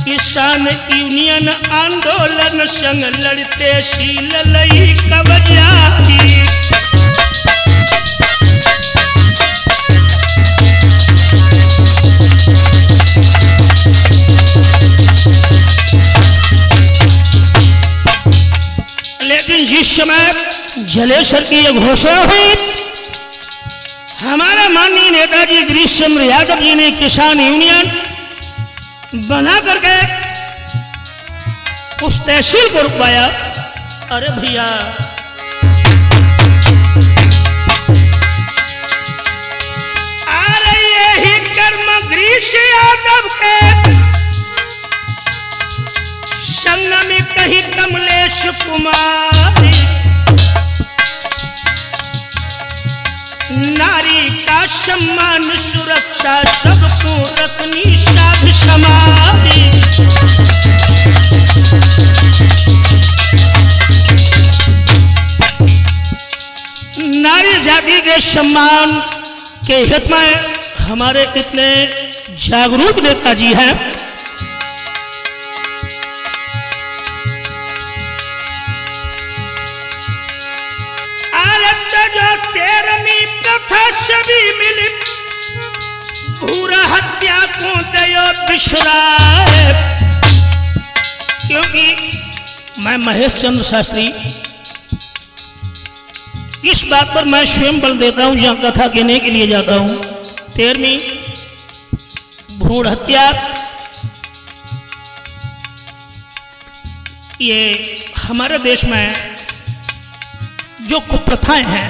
किसान यूनियन आंदोलन संग लड़ते शील लई कवजाई। लेकिन जिस समय जलेसर की यह घोषणा हुई, हमारा माननीय नेताजी गिरीश चंद्र यादव जी ने किसान यूनियन बना करके उस तहसील को रुकवाया। अरे भैया, अरे यही कर्म गिरीश यादव के संग में कही कमलेश कुमारी। नारी का सम्मान सुरक्षा सबको रखनी साध समाधि। नारी जाति के सम्मान के हित में हमारे कितने जागरूक नेताजी हैं। जो 13वीं प्रथा सभी मिली भूरा हत्या को दयो बिसराए। क्योंकि मैं महेश चंद्र शास्त्री इस बात पर मैं स्वयं बल देता हूं, जहां कथा कहने के लिए जाता हूं। 13वीं भ्रूण हत्या ये हमारे देश में जो कुप्रथाएं हैं,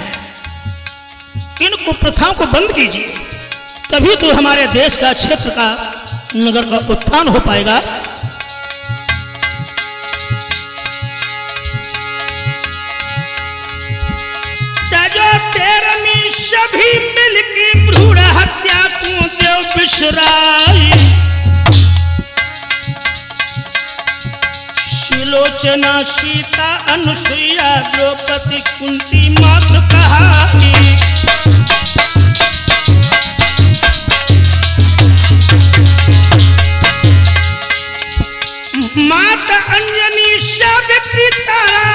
इन कुप्रथाओं को बंद कीजिए, तभी तो हमारे देश का, क्षेत्र का, नगर का उत्थान हो पाएगा। जो 13वीं सभी मिलके भ्रूण हत्या को देव बिसराई। सुलोचना सीता अनुसुईया द्रौपदी कुंती मात कहानी। माता अंजनी सावित्री तारा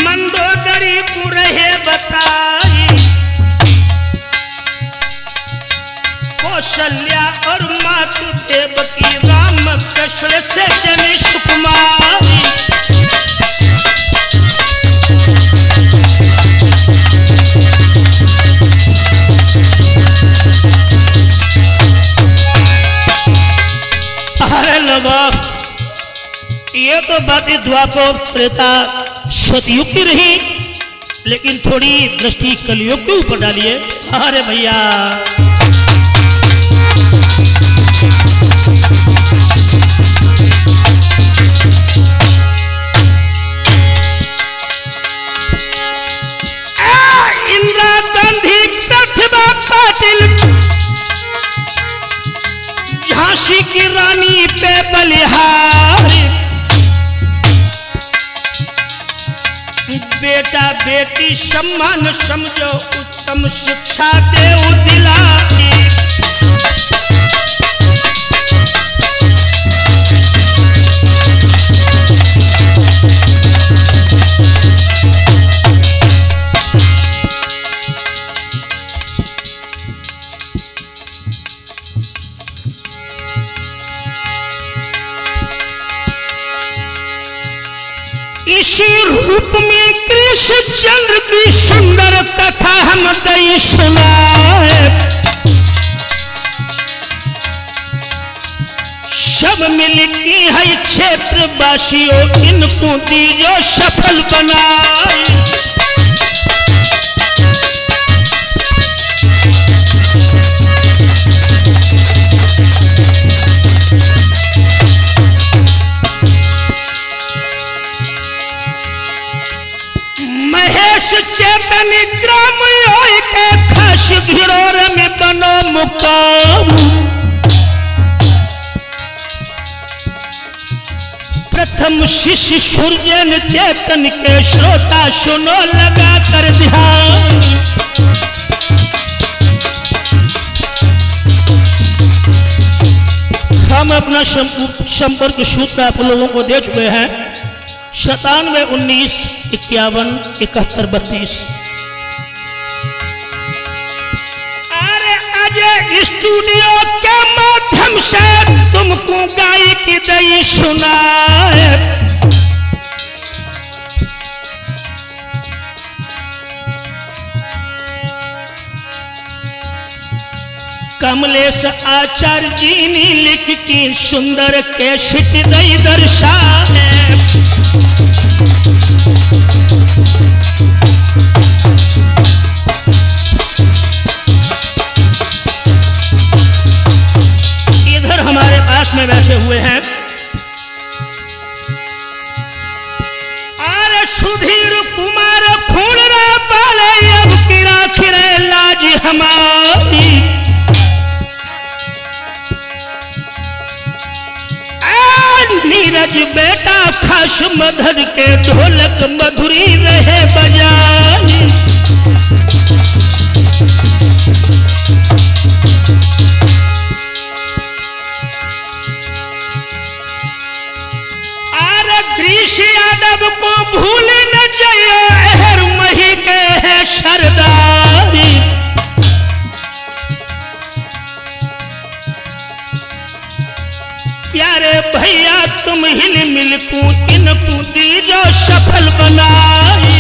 मंदोदरी को रहे बता। कौशल्या और मातु देवकी राम कृष्ण से जनी सुकुमारी। अरे लोगों, ये तो बातें द्वापर त्रेता सतयुग की रही, लेकिन थोड़ी दृष्टि कलयुग के ऊपर डालिए। अरे भैया, इंदिरा गांधी, प्रतिभा पाटिल, झांसी की रानी पे बलिहारी, बेटा बेटी सम्मान समझो, उत्तम शिक्षा देव दिलाई। इसी रूप में कृष्ण चंद्र की सुंदर कथा हम दई सुनाए। सब मिलती है क्षेत्रवासियों, इनको दीजो सफल बनाए। महेश चेतन ग्राम के खास घिरोर में बनो मुकाम। प्रथम शिष्य सूर्यन चेतन के श्रोता सुनो लगा कर ध्यान। हम अपना संपर्क सूत्र आप लोगों को दे चुके हैं 97 19 51 71 32। अरे अजय स्टूडियो के माध्यम से तुमको गायकी दई सुनाए। कमलेश आचार्य जी ने लिख की सुंदर कैसेट दई दर्शाए। इधर हमारे पास में बैठे हुए हैं अरे सुधीर कुमार खूणरा पाले, अब किरा खिरे लाज हमारी। नीरज बेटा खास मधर के ढोलक मधुरी रहे बजाई। अरे ग्रीश यादव को भूल न जाइए, अहर मही के है सरदारी। प्यारे भैया तुम हिल मिल को इनको दीजो सफल बनाई।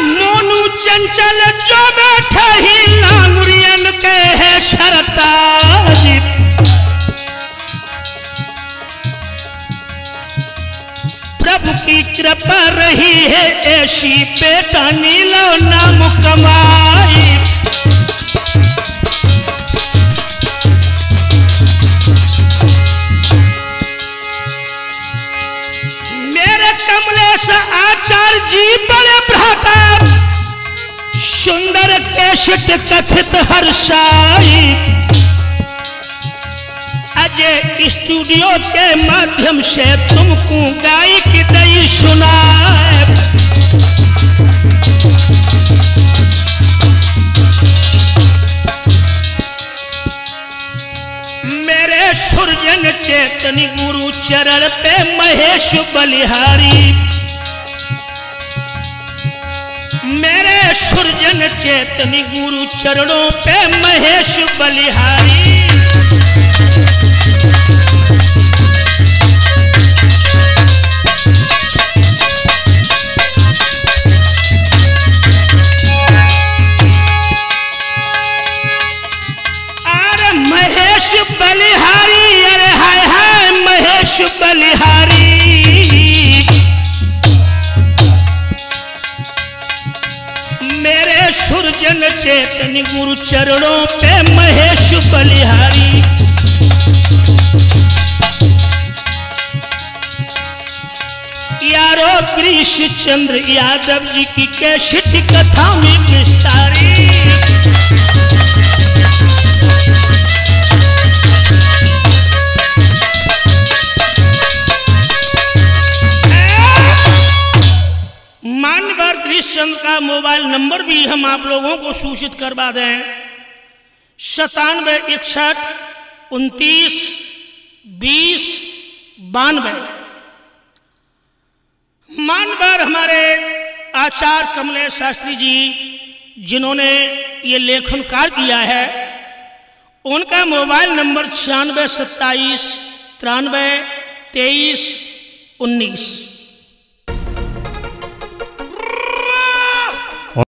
मोनू चंचल जो बैठा ही लांगुरियन के है सरताज। प्रभु की कृपा रही है ऐसी, बेटा नीलो नाम कमाई। मेरे कमलेश आचार्य जी बड़े भ्राता, सुंदर कैसेट कथित हर्षाई। अजय स्टूडियो के माध्यम से तुमको गायकी दई सुनाए। चेतनी गुरु चरण पे महेश बलिहारी, मेरे सुरजन चेतनी गुरु चरणों पे महेश बलिहारी। अरे महेश बलिहारी, अरे हाय हाय महेश बलिहारी, मेरे सुरजन चेतनी गुरु चरणों पे महेश बलिहारी। यारो कृष्ण चंद्र यादव जी की कैसेट कथा में विस्तारी, मान्यवर कृष्णचंद्र का मोबाइल नंबर भी हम आप लोगों को सूचित करवा दें, 97 61 29 20 92। मान्यवर हमारे आचार्य कमलेश शास्त्री जी जिन्होंने ये लेखन कार्य किया है, उनका मोबाइल नंबर 96 27 93 23 19।